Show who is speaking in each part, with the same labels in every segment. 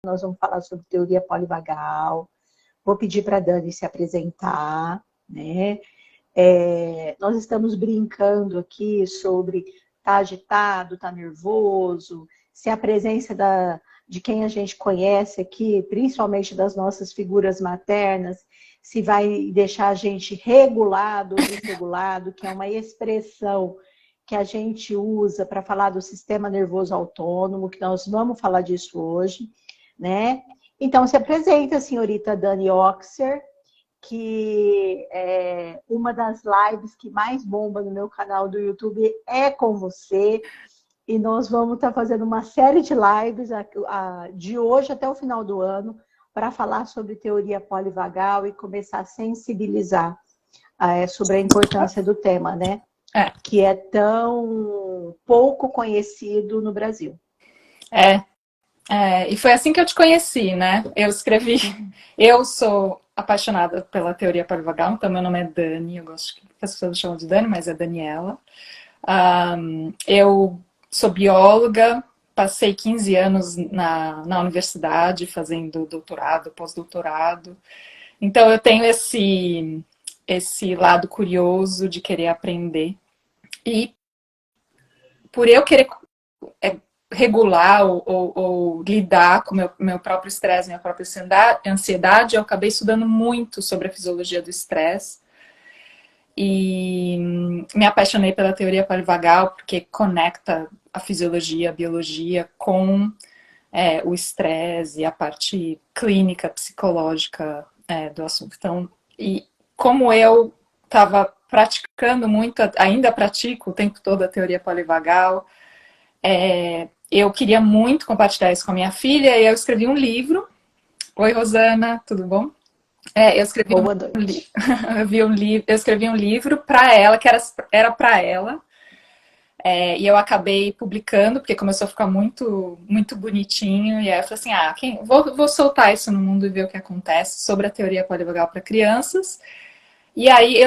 Speaker 1: nós vamos falar sobre teoria polivagal. Vou pedir para a Dani se apresentar, né? Nós estamos brincando aqui sobre tá agitado, tá nervoso, se a presença de quem a gente conhece aqui, principalmente das nossas figuras maternas, se vai deixar a gente regulado ou desregulado, que é uma expressão que a gente usa para falar do sistema nervoso autônomo, que nós vamos falar disso hoje, né? Então, se apresenta a senhorita Dani Oxer, que é uma das lives que mais bomba no meu canal do YouTube é com você. E nós vamos estar fazendo uma série de lives de hoje até o final do ano para falar sobre teoria polivagal e começar a sensibilizar sobre a importância do tema, né? Que é tão pouco conhecido no Brasil.
Speaker 2: E foi assim que eu te conheci, né? Eu sou apaixonada pela teoria polivagal, então meu nome é Dani, eu gosto que as pessoas chamam de Dani, mas é Daniela. Eu sou bióloga, passei 15 anos na universidade fazendo doutorado, pós-doutorado. Então eu tenho esse lado curioso de querer aprender. E por eu querer regular ou lidar com meu próprio estresse, minha própria ansiedade, eu acabei estudando muito sobre a fisiologia do estresse. E me apaixonei pela teoria polivagal porque conecta a fisiologia, a biologia com o estresse e a parte clínica, psicológica do assunto. Então, e como eu estava praticando muito, ainda pratico o tempo todo a teoria polivagal, eu queria muito compartilhar isso com a minha filha e eu escrevi um livro. Oi, Rosana, tudo bom? Eu escrevi eu escrevi um livro para ela, que era para ela, e eu acabei publicando, porque começou a ficar muito, muito bonitinho, e aí eu falei assim, vou soltar isso no mundo e ver o que acontece sobre a teoria polivagal para crianças. E aí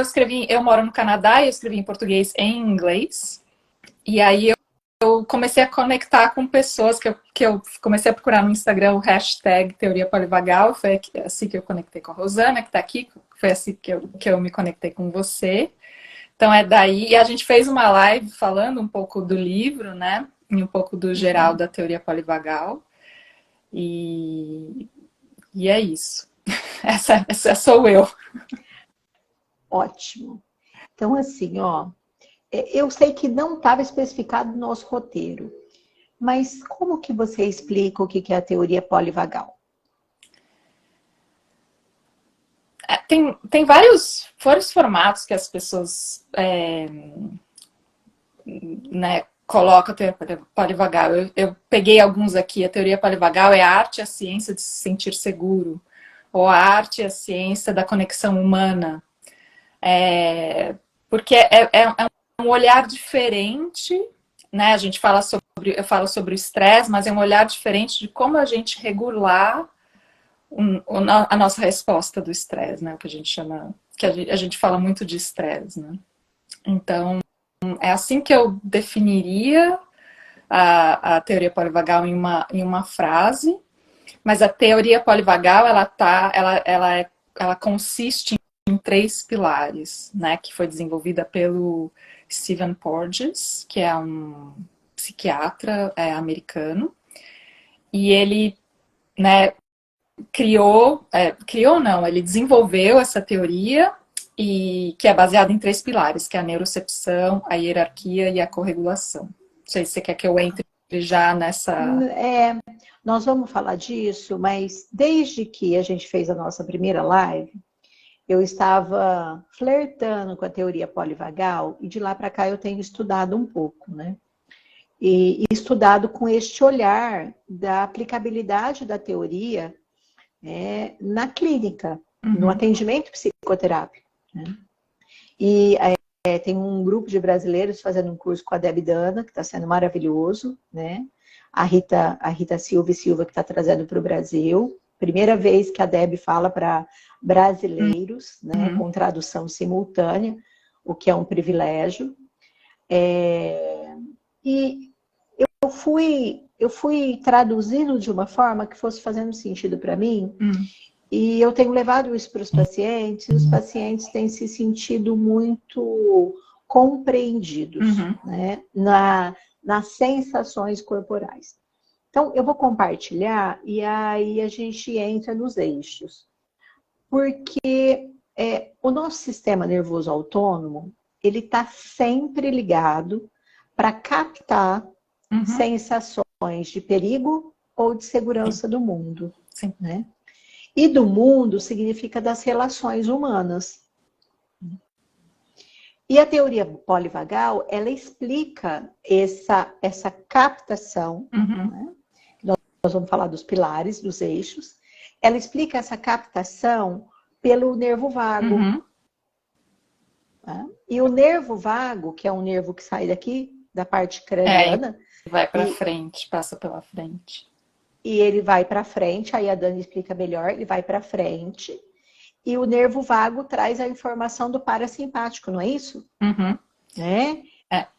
Speaker 2: eu moro no Canadá, e eu escrevi em português e em inglês, e aí eu comecei a conectar com pessoas que eu comecei a procurar no Instagram o hashtag Teoria Polivagal. Foi assim que eu conectei com a Rosana, que está aqui. Foi assim que eu me conectei com você. Então é daí. E a gente fez uma live falando um pouco do livro, né? E um pouco do geral da Teoria Polivagal. E é isso. Essa sou eu.
Speaker 1: Ótimo. Então, assim, eu sei que não estava especificado no nosso roteiro, mas como que você explica o que é a teoria polivagal?
Speaker 2: Tem vários formatos que as pessoas colocam a teoria polivagal. Eu peguei alguns aqui. A teoria polivagal é a arte e a ciência de se sentir seguro, ou a arte e a ciência da conexão humana. Porque é um olhar diferente, né? Eu falo sobre o estresse, mas é um olhar diferente de como a gente regular a nossa resposta do estresse, né? O que a gente chama, que a gente fala muito de estresse, né? Então, é assim que eu definiria a teoria polivagal em uma frase, mas a teoria polivagal, ela consiste em 3 pilares, né? Que foi desenvolvida pelo Stephen Porges, que é um psiquiatra americano, e ele, né, ele desenvolveu essa teoria, e que é baseada em 3 pilares, que é a neurocepção, a hierarquia e a corregulação. Não sei se você quer que eu entre já nessa...
Speaker 1: Nós vamos falar disso, mas desde que a gente fez a nossa primeira live, eu estava flertando com a teoria polivagal, e de lá para cá eu tenho estudado um pouco, né? E estudado com este olhar da aplicabilidade da teoria na clínica, no atendimento psicoterápico, né? E tem um grupo de brasileiros fazendo um curso com a Deb Dana, que está sendo maravilhoso, né? A Rita Silva, que está trazendo para o Brasil. Primeira vez que a Deb fala para brasileiros, né? Com tradução simultânea, o que é um privilégio. E eu fui eu fui traduzindo de uma forma que fosse fazendo sentido para mim, e eu tenho levado isso para os pacientes têm se sentido muito compreendidos, né, nas sensações corporais. Então, eu vou compartilhar e aí a gente entra nos eixos. Porque o nosso sistema nervoso autônomo, ele está sempre ligado para captar sensações de perigo ou de segurança do mundo.
Speaker 2: Sim.
Speaker 1: Né? E do mundo significa das relações humanas. E a teoria polivagal, ela explica essa captação, né? Nós vamos falar dos pilares, dos eixos. Ela explica essa captação pelo nervo vago. Tá? E o nervo vago, que é um nervo que sai daqui, da parte craniana...
Speaker 2: vai para frente, passa pela frente.
Speaker 1: E ele vai para frente, aí a Dani explica melhor, ele vai para frente. E o nervo vago traz a informação do parasimpático, não é isso? Né?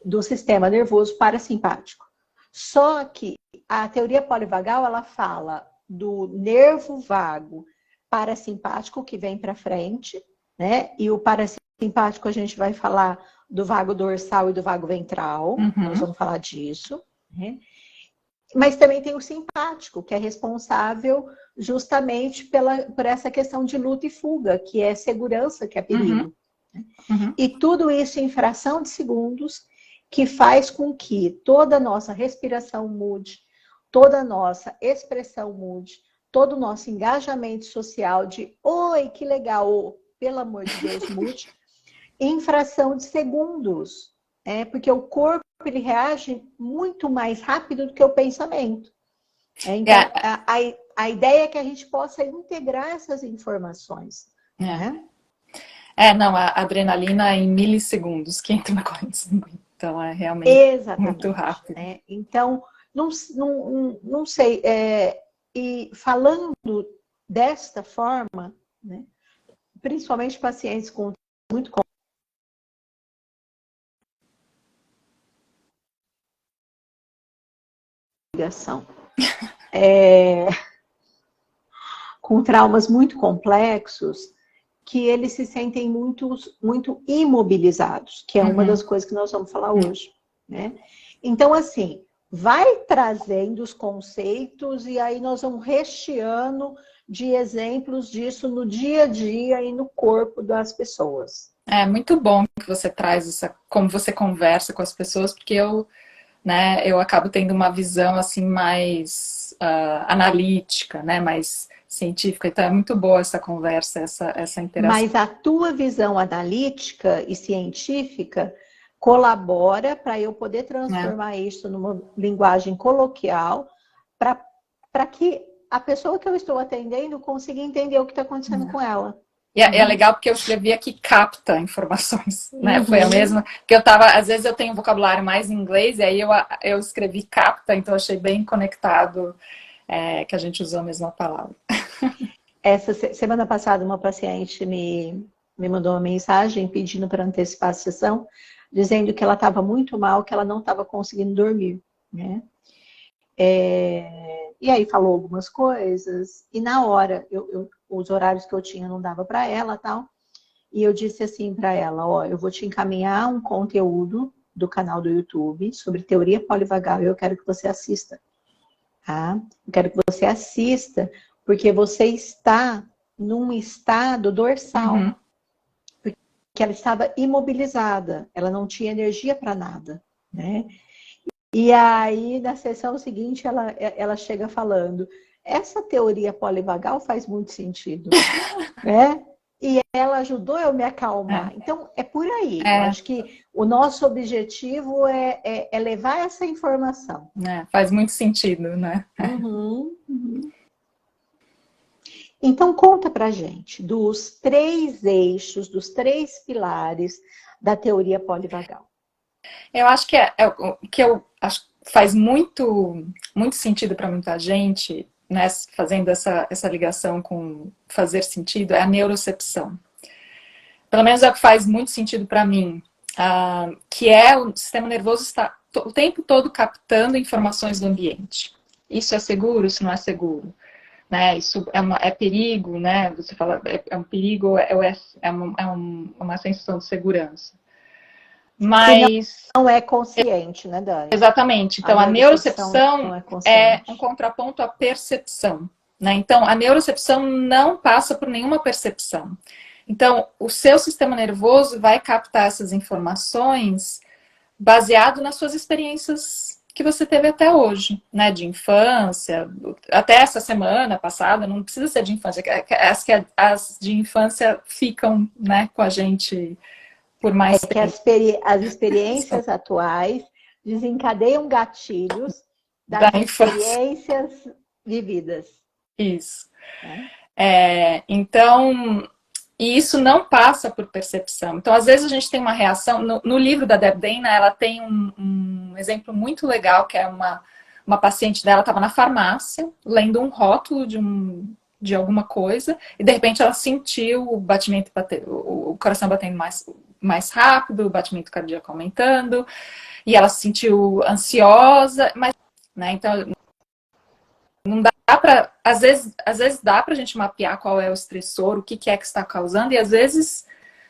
Speaker 1: Do sistema nervoso parasimpático. Só que a teoria polivagal, ela fala do nervo vago parasimpático que vem para frente, né? E o parasimpático a gente vai falar do vago dorsal e do vago ventral, nós vamos falar disso, né? Mas também tem o simpático, que é responsável justamente por essa questão de luta e fuga, que é segurança, que é perigo. E tudo isso em fração de segundos, que faz com que toda a nossa respiração mude, toda a nossa expressão mude, todo o nosso engajamento social de oi, que legal, ou, pelo amor de Deus, mude, em fração de segundos. Porque o corpo ele reage muito mais rápido do que o pensamento. Então, a ideia é que a gente possa integrar essas informações. Né?
Speaker 2: Não, a adrenalina em milissegundos que entra na corrente sanguínea. Então, é realmente muito rápido.
Speaker 1: Então, não sei. E falando desta forma, né, principalmente pacientes com muito ligação, com traumas muito complexos, que eles se sentem muito imobilizados, que é uma das coisas que nós vamos falar hoje. Né? Então, assim, vai trazendo os conceitos e aí nós vamos recheando de exemplos disso no dia a dia e no corpo das pessoas.
Speaker 2: É muito bom que você traz como você conversa com as pessoas, porque eu acabo tendo uma visão assim mais analítica, né, mais científica. Então é muito boa essa conversa, essa interação.
Speaker 1: Mas a tua visão analítica e científica colabora para eu poder transformar isso numa linguagem coloquial para que a pessoa que eu estou atendendo consiga entender o que está acontecendo com ela.
Speaker 2: E é legal porque eu escrevi aqui capta informações, né? Foi a mesma que às vezes eu tenho vocabulário mais em inglês e aí eu escrevi capta, então achei bem conectado que a gente usou a mesma palavra.
Speaker 1: Essa semana passada uma paciente me mandou uma mensagem pedindo para antecipar a sessão, dizendo que ela estava muito mal, que ela não estava conseguindo dormir, né? E aí falou algumas coisas, e na hora, os horários que eu tinha não dava para ela, tal, e eu disse assim para ela, ó, eu vou te encaminhar um conteúdo do canal do YouTube sobre teoria polivagal e eu quero que você assista, tá? Eu quero que você assista, porque você está num estado dorsal, porque ela estava imobilizada, ela não tinha energia para nada, né? E aí, na sessão seguinte, ela chega falando, essa teoria polivagal faz muito sentido, né? E ela ajudou eu me acalmar. Então, é por aí. Eu acho que o nosso objetivo é levar essa informação.
Speaker 2: Faz muito sentido, né?
Speaker 1: Então, conta pra gente dos 3 eixos, dos 3 pilares da teoria polivagal.
Speaker 2: Eu acho que o que eu acho que faz muito sentido para muita gente, né, fazendo essa ligação com fazer sentido, é a neurocepção. Pelo menos é o que faz muito sentido para mim. que é o sistema nervoso está o tempo todo captando informações do ambiente. Isso é seguro? Isso não é seguro? Né? Isso é perigo, né? Você fala, é um perigo, uma sensação de segurança.
Speaker 1: Que não,
Speaker 2: Mas,
Speaker 1: não é consciente, né, Dani?
Speaker 2: exatamente.
Speaker 1: A
Speaker 2: Então, a
Speaker 1: neurocepção
Speaker 2: neurocepção
Speaker 1: não é
Speaker 2: é um
Speaker 1: consciente.
Speaker 2: contraponto à percepção. Né? Então, a neurocepção não passa por nenhuma percepção. Então, o seu sistema nervoso vai captar essas informações baseado nas suas experiências que você teve até hoje, né? De infância, até essa semana passada, não precisa ser de infância, as de infância ficam, né, com a gente por
Speaker 1: É
Speaker 2: mais
Speaker 1: que
Speaker 2: tempo.
Speaker 1: as experiências atuais desencadeiam gatilhos
Speaker 2: Da
Speaker 1: das
Speaker 2: infância.
Speaker 1: experiências vividas.
Speaker 2: Isso.
Speaker 1: Né?
Speaker 2: Então, e isso não passa por percepção. Então, às vezes a gente tem uma reação. No livro da Deb Dana, ela tem um exemplo muito legal, que é uma paciente dela estava na farmácia, lendo um rótulo de alguma coisa, e de repente ela sentiu o batimento, o coração batendo mais rápido, o batimento cardíaco aumentando, e ela se sentiu ansiosa, mas, né, então não dá para, às vezes dá para a gente mapear qual é o estressor, o que é que está causando, e às vezes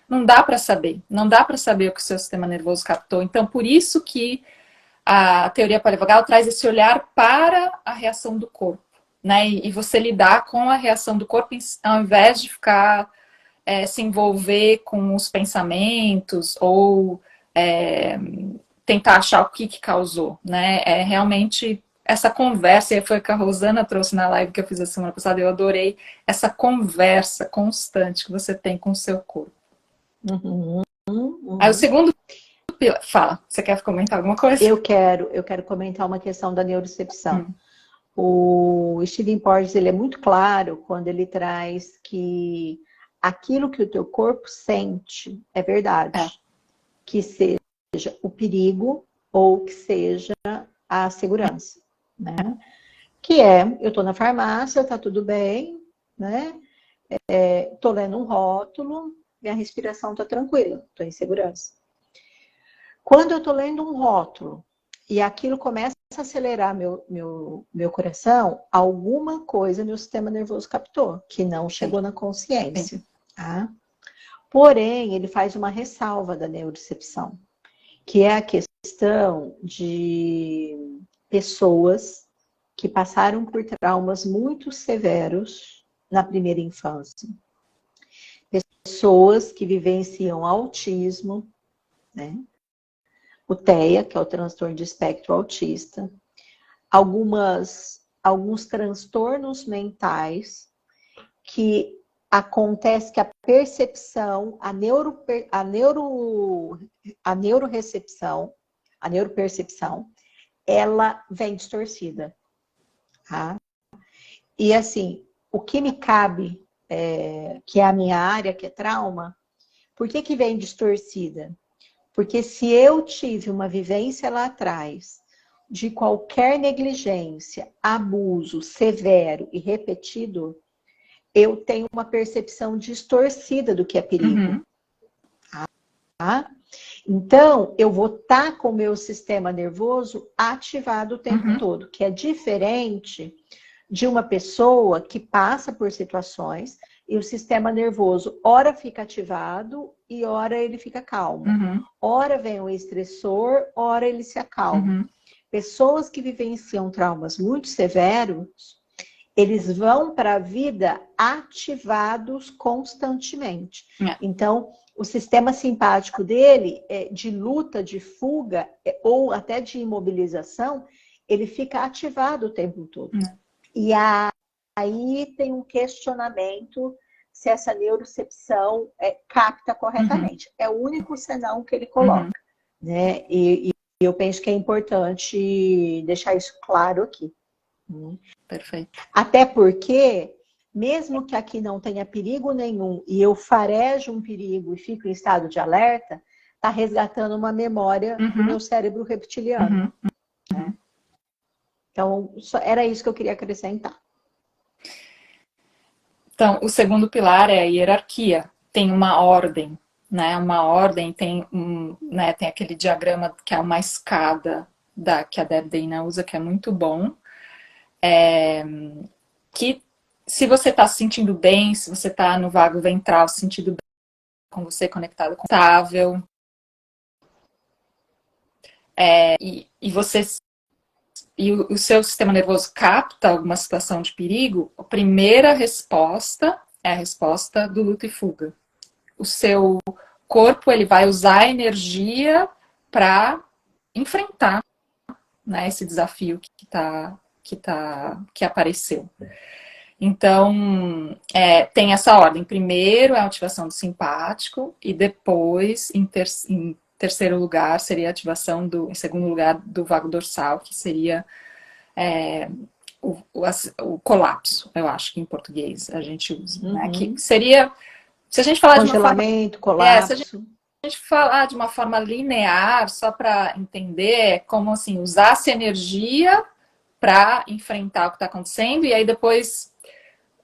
Speaker 2: não dá para saber. Não dá para saber o que o seu sistema nervoso captou. Então, por isso que a teoria polivagal traz esse olhar para a reação do corpo, né? E você lidar com a reação do corpo ao invés de ficar se envolver com os pensamentos ou tentar achar o que causou, né? É realmente essa conversa, e foi o que a Rosana trouxe na live que eu fiz a semana passada, eu adorei essa conversa constante que você tem com o seu corpo.
Speaker 1: Uhum,
Speaker 2: Aí o
Speaker 1: uhum.
Speaker 2: segundo fala, você quer comentar alguma coisa?
Speaker 1: Eu quero comentar uma questão da neurocepção. O Stephen Porges, ele é muito claro quando ele traz que aquilo que o teu corpo sente é verdade. Que seja o perigo ou que seja a segurança, né? Que eu tô na farmácia, tá tudo bem, né? Tô lendo um rótulo, minha respiração tá tranquila, tô em segurança. Quando eu tô lendo um rótulo e aquilo começa a acelerar meu coração, alguma coisa meu sistema nervoso captou, que não chegou na consciência. Tá? Porém, ele faz uma ressalva da neurocepção, que é a questão de pessoas que passaram por traumas muito severos na primeira infância. Pessoas que vivenciam autismo, né? O TEA, que é o transtorno de espectro autista, alguns transtornos mentais que acontece que a percepção, a neuropercepção, ela vem distorcida. Tá? E assim, o que me cabe, que é a minha área, que é trauma, por que vem distorcida? Porque se eu tive uma vivência lá atrás de qualquer negligência, abuso severo e repetido, eu tenho uma percepção distorcida do que é perigo. Tá? Então, eu vou estar com o meu sistema nervoso ativado o tempo todo, que é diferente de uma pessoa que passa por situações e o sistema nervoso, ora fica ativado e ora ele fica calmo. Ora vem o estressor, ora ele se acalma. Pessoas que vivenciam traumas muito severos, eles vão para a vida ativados constantemente. Então, o sistema simpático dele, de luta, de fuga, ou até de imobilização, ele fica ativado o tempo todo. E aí tem um questionamento se essa neurocepção capta corretamente. É o único senão que ele coloca. Né? E eu penso que é importante deixar isso claro aqui.
Speaker 2: Perfeito.
Speaker 1: Até porque, mesmo que aqui não tenha perigo nenhum e eu farejo um perigo e fico em estado de alerta, está resgatando uma memória do meu cérebro reptiliano. Né? Então, era isso que eu queria acrescentar.
Speaker 2: Então, o segundo pilar é a hierarquia. Tem uma ordem. né, uma ordem, né, tem aquele diagrama que é uma escada que a Deb Dana usa, que é muito bom, que se você está se sentindo bem, se você está no vago ventral, se sentindo bem com você conectado com o estável, e você e o seu sistema nervoso capta alguma situação de perigo, a primeira resposta é a resposta do luta e fuga. O seu corpo ele vai usar a energia para enfrentar, né, esse desafio que apareceu. Então, tem essa ordem. Primeiro é a ativação do simpático e depois, em terceiro lugar, seria a ativação em segundo lugar, do vago dorsal, que seria o colapso, eu acho que em português a gente usa, né? Que seria, se a gente falar
Speaker 1: congelamento,
Speaker 2: de uma forma,
Speaker 1: colapso.
Speaker 2: se a gente falar de uma forma linear, só para entender, é como assim, usasse energia para enfrentar o que está acontecendo e aí depois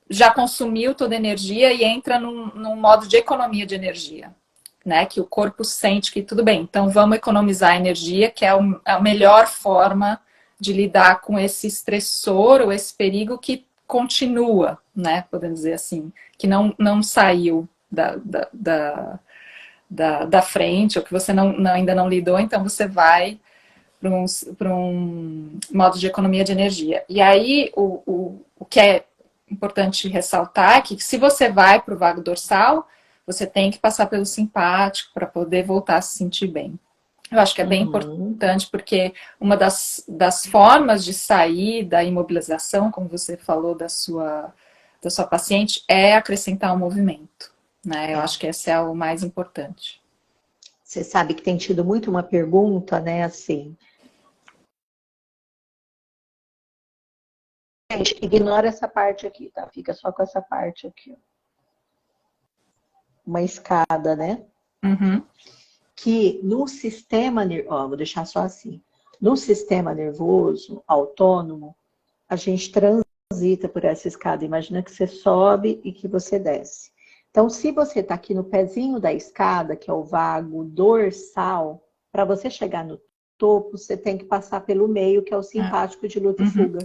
Speaker 2: já consumiu toda a energia e entra num modo de economia de energia, né? Que o corpo sente que tudo bem, então vamos economizar energia, que é a melhor forma de lidar com esse estressor ou esse perigo que continua, né? Podemos dizer assim, que não saiu da frente, ou que você ainda não lidou, então você vai para um modo de economia de energia. E aí, o que é importante ressaltar é que se você vai para o vago dorsal, você tem que passar pelo simpático para poder voltar a se sentir bem. Eu acho que é bem importante, porque uma das formas de sair da imobilização, como você falou da sua paciente, é acrescentar o movimento. Né? Eu acho que esse é o mais importante.
Speaker 1: Você sabe que tem tido muito uma pergunta, né, assim. Gente, ignora essa parte aqui, tá? Fica só com essa parte aqui. Uma escada, né?
Speaker 2: Uhum.
Speaker 1: Que no sistema, vou deixar só assim. No sistema nervoso autônomo, a gente transita por essa escada. Imagina que você sobe e que você desce. Então, se você está aqui no pezinho da escada, que é o vago dorsal, para você chegar no topo, você tem que passar pelo meio, que é o simpático de luta e fuga.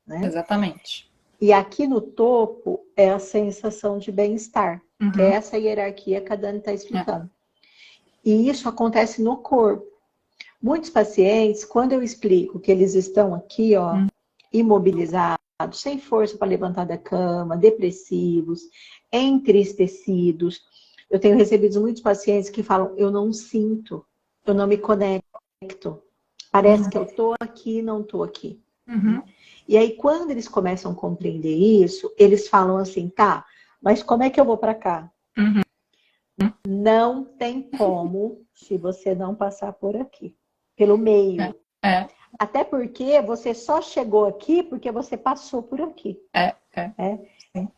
Speaker 1: Né?
Speaker 2: Exatamente.
Speaker 1: E aqui no topo é a sensação de bem-estar, que é essa hierarquia que a Dani está explicando. E isso acontece no corpo. Muitos pacientes, quando eu explico que eles estão aqui, ó, imobilizados, sem força para levantar da cama, depressivos, entristecidos, eu tenho recebido muitos pacientes que falam, eu não sinto, eu não me conecto. Parece que eu estou aqui e não estou aqui. E aí, quando eles começam a compreender isso, eles falam assim, tá, mas como é que eu vou para cá? Não tem como se você não passar por aqui, pelo meio. Até porque você só chegou aqui porque você passou por aqui.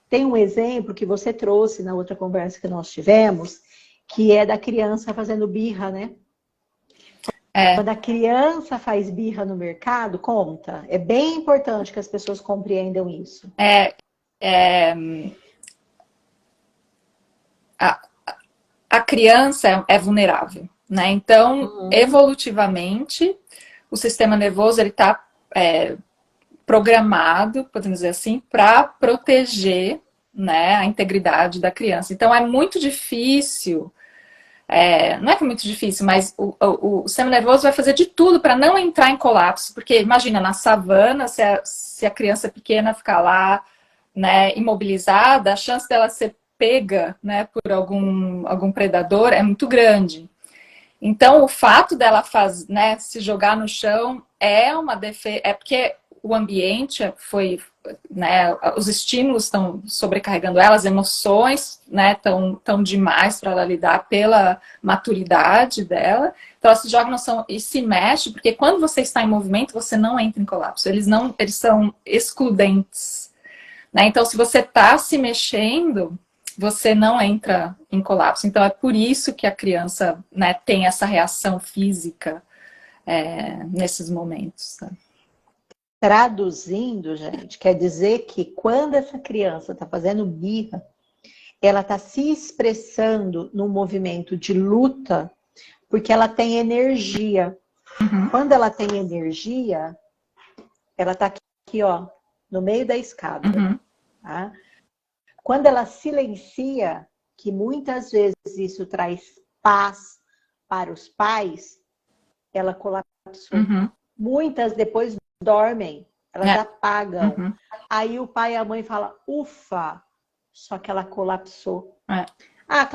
Speaker 1: Tem um exemplo que você trouxe na outra conversa que nós tivemos, que é da criança fazendo birra, né? Quando a criança faz birra no mercado, conta. É bem importante que as pessoas compreendam isso.
Speaker 2: A criança é vulnerável, né? Então, evolutivamente, o sistema nervoso ele está programado, podemos dizer assim, para proteger, né, a integridade da criança. Então, é muito difícil. Não é que é muito difícil, mas o sistema nervoso vai fazer de tudo para não entrar em colapso, porque imagina, na savana, se a criança pequena ficar lá, né, imobilizada, a chance dela ser pega, né, por algum predador é muito grande. Então, o fato dela né, se jogar no chão é uma defesa, é porque o ambiente foi, né, os estímulos estão sobrecarregando ela, as emoções, né, tão demais para ela lidar pela maturidade dela. Então ela se joga no chão e se mexe, porque quando você está em movimento, você não entra em colapso. Eles são excludentes, né? Então se você está se mexendo, você não entra em colapso. Então é por isso que a criança, né, tem essa reação física nesses momentos. Tá?
Speaker 1: Traduzindo, gente, quer dizer que quando essa criança está fazendo birra, ela está se expressando num movimento de luta, porque ela tem energia. Quando ela tem energia, ela está aqui, ó, no meio da escada. Tá? Quando ela silencia, que muitas vezes isso traz paz para os pais, ela colapsou. Muitas depois dormem, elas apagam. Aí o pai e a mãe falam, ufa, só que ela colapsou. Ah,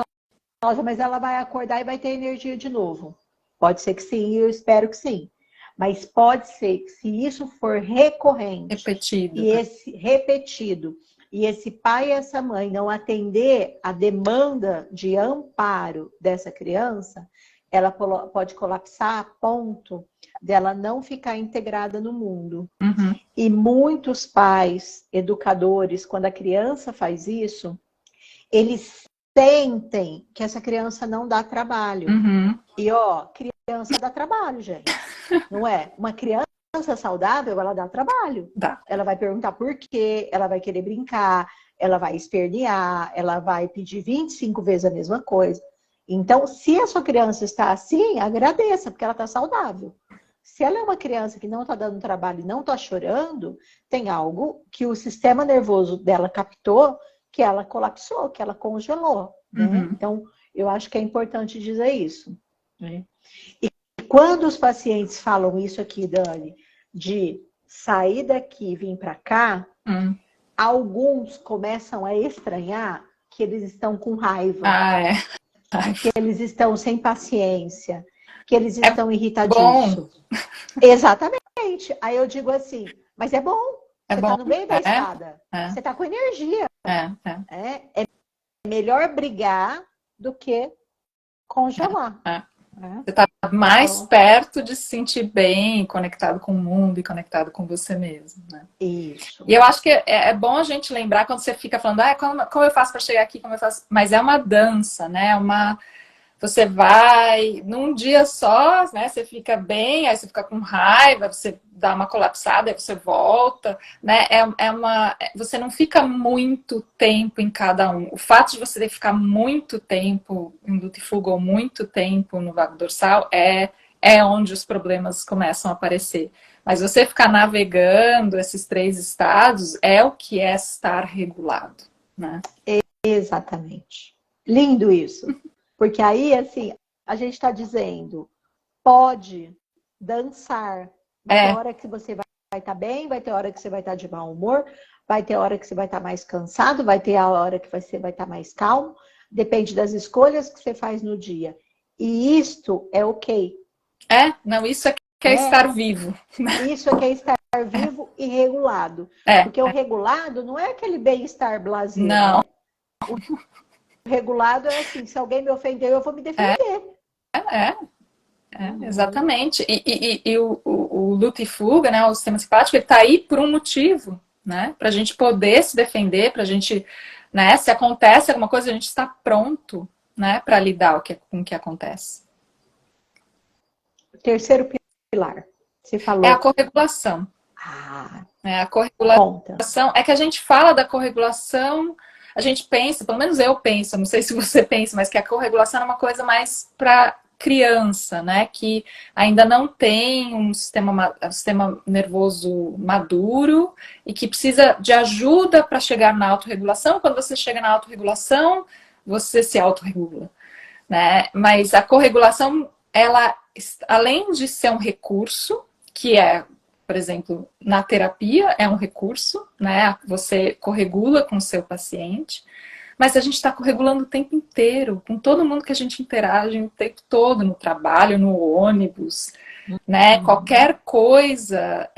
Speaker 1: Cláudia, mas ela vai acordar e vai ter energia de novo. Pode ser que sim, eu espero que sim. Mas pode ser que se isso for recorrente, repetido, e esse pai e essa mãe não atender a demanda de amparo dessa criança, ela pode colapsar a ponto dela não ficar integrada no mundo. E muitos pais, educadores, quando a criança faz isso, eles sentem que essa criança não dá trabalho. E, ó, criança dá trabalho, gente. Não é? Uma criança saudável, ela dá trabalho. Ela vai perguntar por quê, ela vai querer brincar, ela vai espernear, ela vai pedir 25 vezes a mesma coisa. Então, se a sua criança está assim, agradeça, porque ela está saudável. Se ela é uma criança que não está dando trabalho e não está chorando, tem algo que o sistema nervoso dela captou, que ela colapsou, que ela congelou. Né? Então, eu acho que é importante dizer isso. Né? E quando os pacientes falam isso aqui, Dani, de sair daqui e vir para cá, alguns começam a estranhar que eles estão com raiva. Que eles estão sem paciência, que eles estão irritadiços. Exatamente. Aí eu digo assim, mas é bom. Você está no meio da escada. Você está com energia. É melhor brigar do que congelar.
Speaker 2: Você está mais perto de se sentir bem, conectado com o mundo e conectado com você mesmo, né?
Speaker 1: Isso.
Speaker 2: E eu acho que é bom a gente lembrar quando você fica falando, como eu faço para chegar aqui, como eu faço? Mas é uma dança, né? Você vai num dia só, né? Você fica bem, aí você fica com raiva, você dá uma colapsada, aí você volta, né? Você não fica muito tempo em cada um. O fato de você ficar muito tempo em luta e fuga ou muito tempo no vago dorsal é onde os problemas começam a aparecer. Mas você ficar navegando esses 3 estados é o que é estar regulado, né?
Speaker 1: Exatamente. Lindo isso. Porque aí, assim, a gente está dizendo, pode dançar. Vai ter hora que você vai estar bem, vai ter hora que você vai estar de mau humor, vai ter hora que você vai estar mais cansado, vai ter a hora que você vai estar mais calmo. Depende das escolhas que você faz no dia. E isto é ok.
Speaker 2: Não, isso é que é estar vivo.
Speaker 1: Isso é que é estar vivo e regulado. Porque o regulado não é aquele bem-estar blasé,
Speaker 2: não.
Speaker 1: Né? O regulado é assim, se alguém me ofendeu, eu vou me defender.
Speaker 2: Exatamente. E o luta e fuga, né, o sistema simpático, ele está aí por um motivo, né? Para a gente poder se defender, para a gente, né, se acontece alguma coisa, a gente está pronto, né, para lidar com o que acontece.
Speaker 1: O terceiro pilar, você falou.
Speaker 2: É a corregulação. A corregulação é que a gente fala da corregulação, a gente pensa, pelo menos eu penso, não sei se você pensa, mas que a corregulação é uma coisa mais para criança, né? Que ainda não tem um sistema nervoso maduro e que precisa de ajuda para chegar na autorregulação. Quando você chega na autorregulação, você se autorregula, né? Mas a corregulação, ela, além de ser um recurso, que é, por exemplo, na terapia é um recurso, né? Você corregula com o seu paciente, mas a gente está corregulando o tempo inteiro, com todo mundo que a gente interage o tempo todo, no trabalho, no ônibus, né? Qualquer coisa,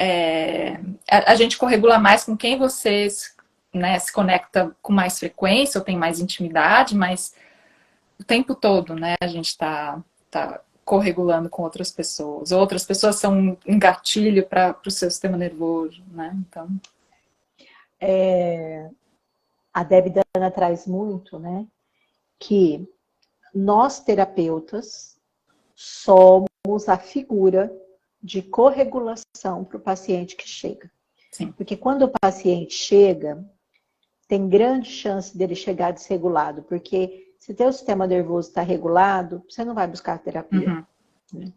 Speaker 2: a gente corregula mais com quem você, né, se conecta com mais frequência ou tem mais intimidade, mas o tempo todo, né, a gente está corregulando com outras pessoas. Outras pessoas são um gatilho para o seu sistema nervoso, né? Então...
Speaker 1: A Debbie Dana traz muito, né? Que nós, terapeutas, somos a figura de corregulação para o paciente que chega.
Speaker 2: Sim.
Speaker 1: Porque quando o paciente chega, tem grande chance dele chegar desregulado, porque se teu sistema nervoso está regulado, você não vai buscar terapia. Né?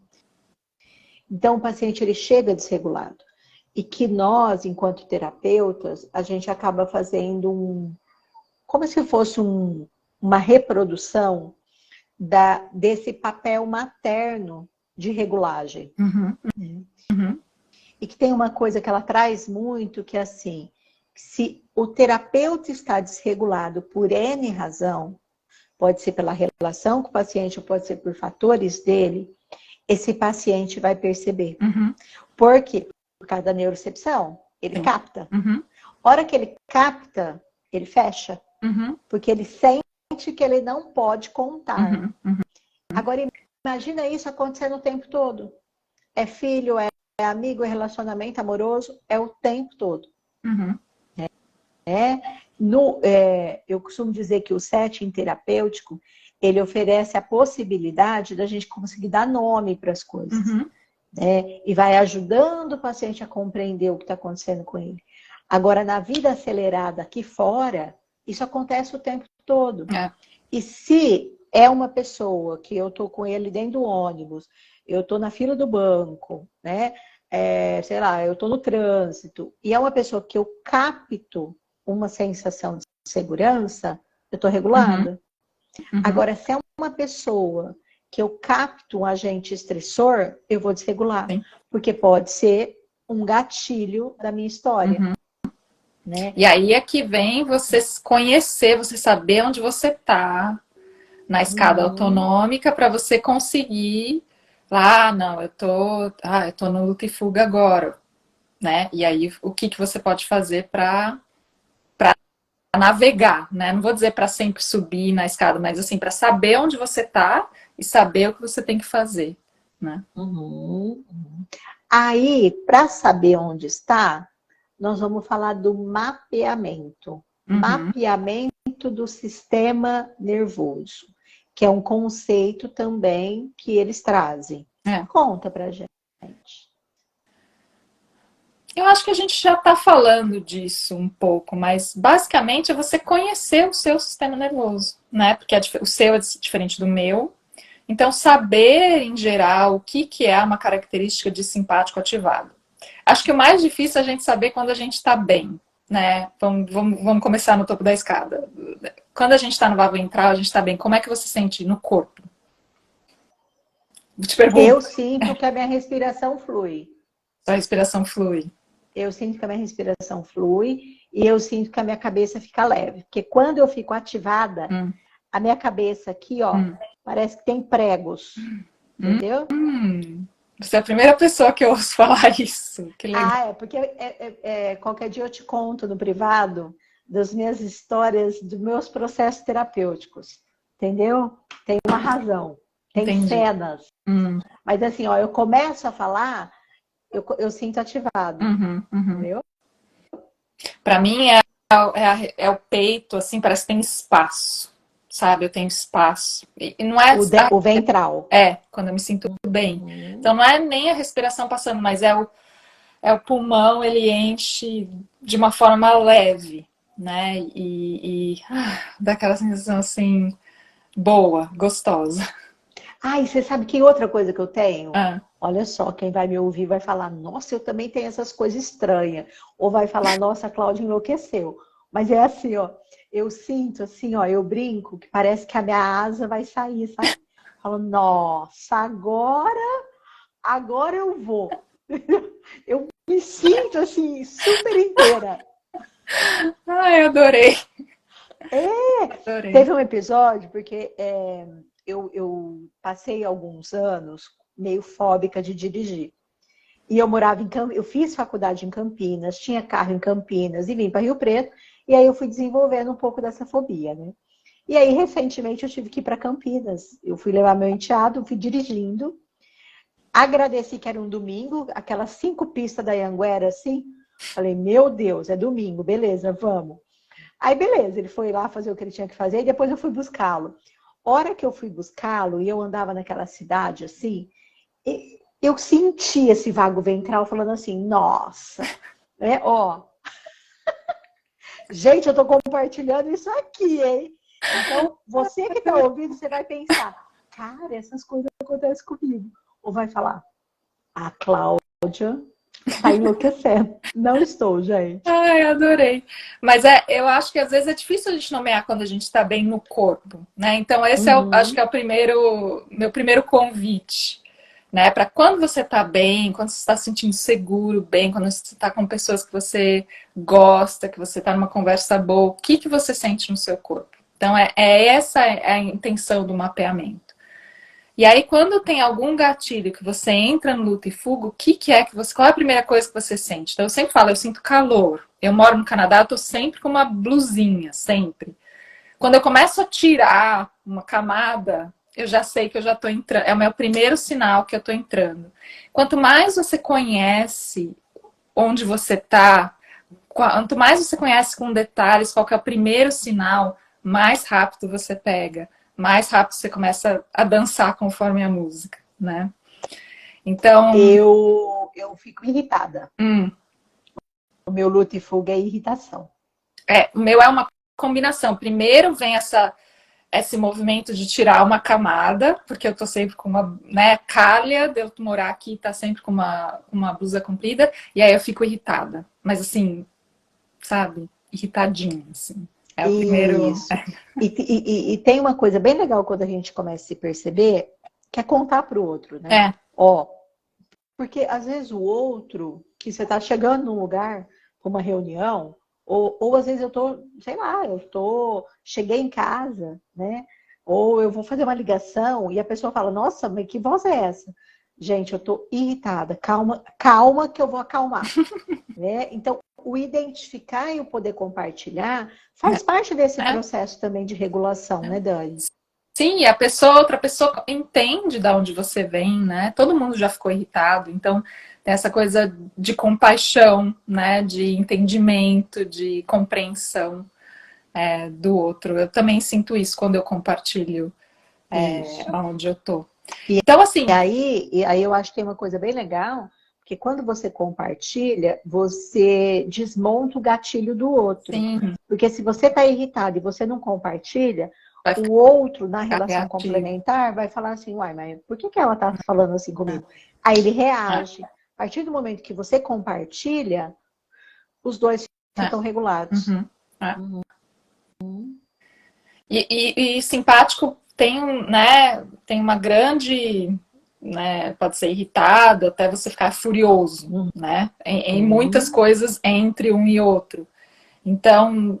Speaker 1: Então, o paciente ele chega desregulado. E que nós, enquanto terapeutas, a gente acaba fazendo como se fosse uma reprodução desse papel materno de regulagem. E que tem uma coisa que ela traz muito, que é assim, se o terapeuta está desregulado por N razão, pode ser pela relação com o paciente, ou pode ser por fatores dele, esse paciente vai perceber. Por quê? Por causa da neurocepção. Ele capta. Hora que ele capta, ele fecha. Porque ele sente que ele não pode contar. Agora, imagina isso acontecendo o tempo todo. É filho, é amigo, é relacionamento amoroso, é o tempo todo. Eu costumo dizer que o setting terapêutico, ele oferece a possibilidade da gente conseguir dar nome para as coisas. Né? E vai ajudando o paciente a compreender o que está acontecendo com ele. Agora, na vida acelerada aqui fora, isso acontece o tempo todo. E se é uma pessoa que eu estou com ele dentro do ônibus, eu estou na fila do banco, né? Sei lá, eu estou no trânsito, e é uma pessoa que eu capto uma sensação de segurança, eu estou regulada. Agora, se é uma pessoa que eu capto um agente estressor, eu vou desregular. Porque pode ser um gatilho da minha história. Né?
Speaker 2: E aí é que vem você conhecer, você saber onde você está na escada autonômica para você conseguir não, eu tô no luta e fuga agora, né? E aí o que você pode fazer para navegar, né? Não vou dizer para sempre subir na escada, mas assim, para saber onde você está e saber o que você tem que fazer, né?
Speaker 1: Aí, para saber onde está, nós vamos falar do mapeamento. Mapeamento do sistema nervoso, que é um conceito também que eles trazem. Conta pra gente.
Speaker 2: Eu acho que a gente já está falando disso um pouco, mas basicamente é você conhecer o seu sistema nervoso, né? Porque o seu é diferente do meu. Então, saber, em geral, o que é uma característica de simpático ativado. Acho que o mais difícil é a gente saber quando a gente está bem, né? Vamos começar no topo da escada. Quando a gente está no vago ventral, a gente está bem. Como é que você sente no corpo?
Speaker 1: Te pergunto. Eu sinto que a minha respiração flui.
Speaker 2: A respiração flui.
Speaker 1: Eu sinto que a minha respiração flui e eu sinto que a minha cabeça fica leve. Porque quando eu fico ativada, a minha cabeça aqui, ó, parece que tem pregos. Entendeu?
Speaker 2: Você é a primeira pessoa que eu ouço falar isso. Que legal.
Speaker 1: Porque qualquer dia eu te conto no privado das minhas histórias, dos meus processos terapêuticos. Entendeu? Tem uma razão. Tem cenas. Mas assim, ó, eu começo a falar, eu sinto ativado. Entendeu?
Speaker 2: Pra mim é o peito, assim, parece que tem espaço. Sabe? Eu tenho espaço. E não é
Speaker 1: o ventral.
Speaker 2: Quando eu me sinto bem. Então não é nem a respiração passando, mas é o pulmão, ele enche de uma forma leve, né? E dá aquela sensação assim, boa, gostosa.
Speaker 1: E você sabe que outra coisa que eu tenho? Olha só, quem vai me ouvir vai falar, nossa, eu também tenho essas coisas estranhas. Ou vai falar, nossa, a Cláudia enlouqueceu. Mas é assim, ó, eu sinto assim, ó, eu brinco que parece que a minha asa vai sair, sabe? Falo, nossa, agora eu vou. Eu me sinto assim, super inteira.
Speaker 2: Eu adorei.
Speaker 1: Adorei. Teve um episódio, porque eu passei alguns anos meio fóbica de dirigir. E eu morava em Campinas, eu fiz faculdade em Campinas, tinha carro em Campinas e vim para Rio Preto. E aí eu fui desenvolvendo um pouco dessa fobia, né? E aí, recentemente, eu tive que ir para Campinas. Eu fui levar meu enteado, fui dirigindo. Agradeci que era um domingo, aquelas 5 pistas da Anhanguera, assim. Falei, meu Deus, é domingo, beleza, vamos. Aí, beleza, ele foi lá fazer o que ele tinha que fazer e depois eu fui buscá-lo. Hora que eu fui buscá-lo e eu andava naquela cidade, assim, eu senti esse vago ventral falando assim, nossa, ó... Gente, eu estou compartilhando isso aqui, hein? Então, você que está ouvindo, você vai pensar, cara, essas coisas acontecem comigo. Ou vai falar, a Cláudia está enlouquecendo. Não estou, gente.
Speaker 2: Ai, adorei. Mas eu acho que às vezes é difícil a gente nomear quando a gente está bem no corpo, né? Então esse acho que é o meu primeiro convite, né? Para quando você está bem, quando você está se sentindo seguro, bem, quando você está com pessoas que você gosta, que você está numa conversa boa, o que você sente no seu corpo? Então essa a intenção do mapeamento. E aí, quando tem algum gatilho que você entra no luta e fuga, qual é a primeira coisa que você sente? Então, eu sempre falo, eu sinto calor. Eu moro no Canadá, eu tô sempre com uma blusinha, sempre. Quando eu começo a tirar uma camada, eu já sei que eu já tô entrando. É o meu primeiro sinal que eu tô entrando. Quanto mais você conhece onde você tá, quanto mais você conhece com detalhes qual que é o primeiro sinal, mais rápido você pega. Mais rápido você começa a dançar conforme a música, né? Então...
Speaker 1: Eu fico irritada. O meu luto e fuga é irritação.
Speaker 2: O meu é uma combinação. Primeiro vem esse movimento de tirar uma camada, porque eu tô sempre com uma, né, calha de eu morar aqui, tá sempre com uma blusa comprida, e aí eu fico irritada. Mas assim, sabe? Irritadinha, assim. É o primeiro...
Speaker 1: Isso. E tem uma coisa bem legal quando a gente começa a se perceber, que é contar para o outro, né? Ó, porque às vezes o outro, que você tá chegando num lugar, uma reunião, ou às vezes eu tô, sei lá, cheguei em casa, né? Ou eu vou fazer uma ligação e a pessoa fala, nossa, mas que voz é essa? Gente, eu tô irritada, calma que eu vou acalmar. Né? Então, o identificar e o poder compartilhar faz parte desse processo também de regulação, né, Dani?
Speaker 2: Sim, e outra pessoa entende de onde você vem, né? Todo mundo já ficou irritado, então tem essa coisa de compaixão, né? De entendimento, de compreensão do outro. Eu também sinto isso quando eu compartilho onde eu tô. Então, assim...
Speaker 1: E aí eu acho que tem uma coisa bem legal, porque quando você compartilha, você desmonta o gatilho do outro.
Speaker 2: Sim.
Speaker 1: Porque se você está irritado e você não compartilha, o outro, na relação complementar, vai falar assim, uai, mas por que ela está falando assim comigo? Aí ele reage. A partir do momento que você compartilha, os dois ficam regulados.
Speaker 2: E simpático tem, né, tem uma grande... Né, pode ser irritado, até você ficar furioso, né? Em muitas coisas entre um e outro. Então,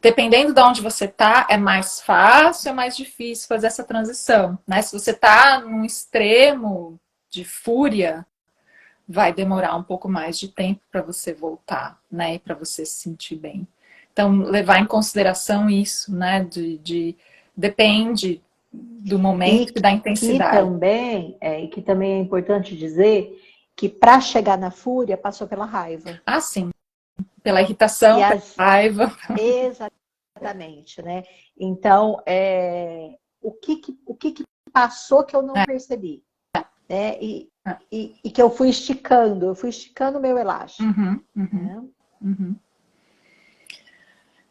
Speaker 2: dependendo de onde você tá, é mais fácil, é mais difícil fazer essa transição, né? Se você tá num extremo de fúria, vai demorar um pouco mais de tempo para você voltar, né? E para você se sentir bem. Então, levar em consideração isso, né? Depende do momento e da intensidade.
Speaker 1: E que também é importante dizer que para chegar na fúria, passou pela raiva.
Speaker 2: Ah, sim. Pela irritação, pela raiva.
Speaker 1: Exatamente, né? Então, o que passou que eu não percebi? Né? E que eu fui esticando o meu elástico.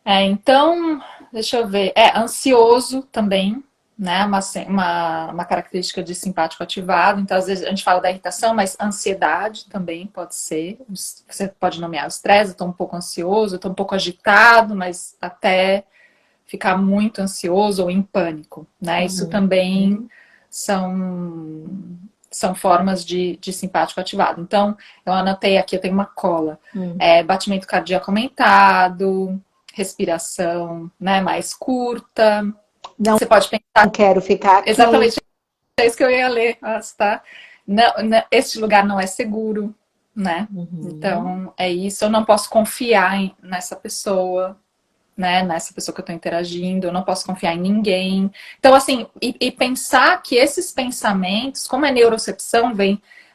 Speaker 2: Então, deixa eu ver. Ansioso também, né? Uma característica de simpático ativado. Então, às vezes a gente fala da irritação, mas ansiedade também pode ser. Você pode nomear o estresse, eu estou um pouco ansioso, eu estou um pouco agitado, mas até ficar muito ansioso ou em pânico, né? Isso também são formas de simpático ativado. Então, eu anotei aqui, eu tenho uma cola. Batimento cardíaco aumentado, respiração, né, mais curta. Você pode pensar...
Speaker 1: Não quero ficar aqui.
Speaker 2: Exatamente, é isso que eu ia ler. Tá? Não, este lugar não é seguro, né? Então, é isso. Eu não posso confiar nessa pessoa, né? Nessa pessoa que eu estou interagindo. Eu não posso confiar em ninguém. Então, assim, e pensar que esses pensamentos, como é neurocepção,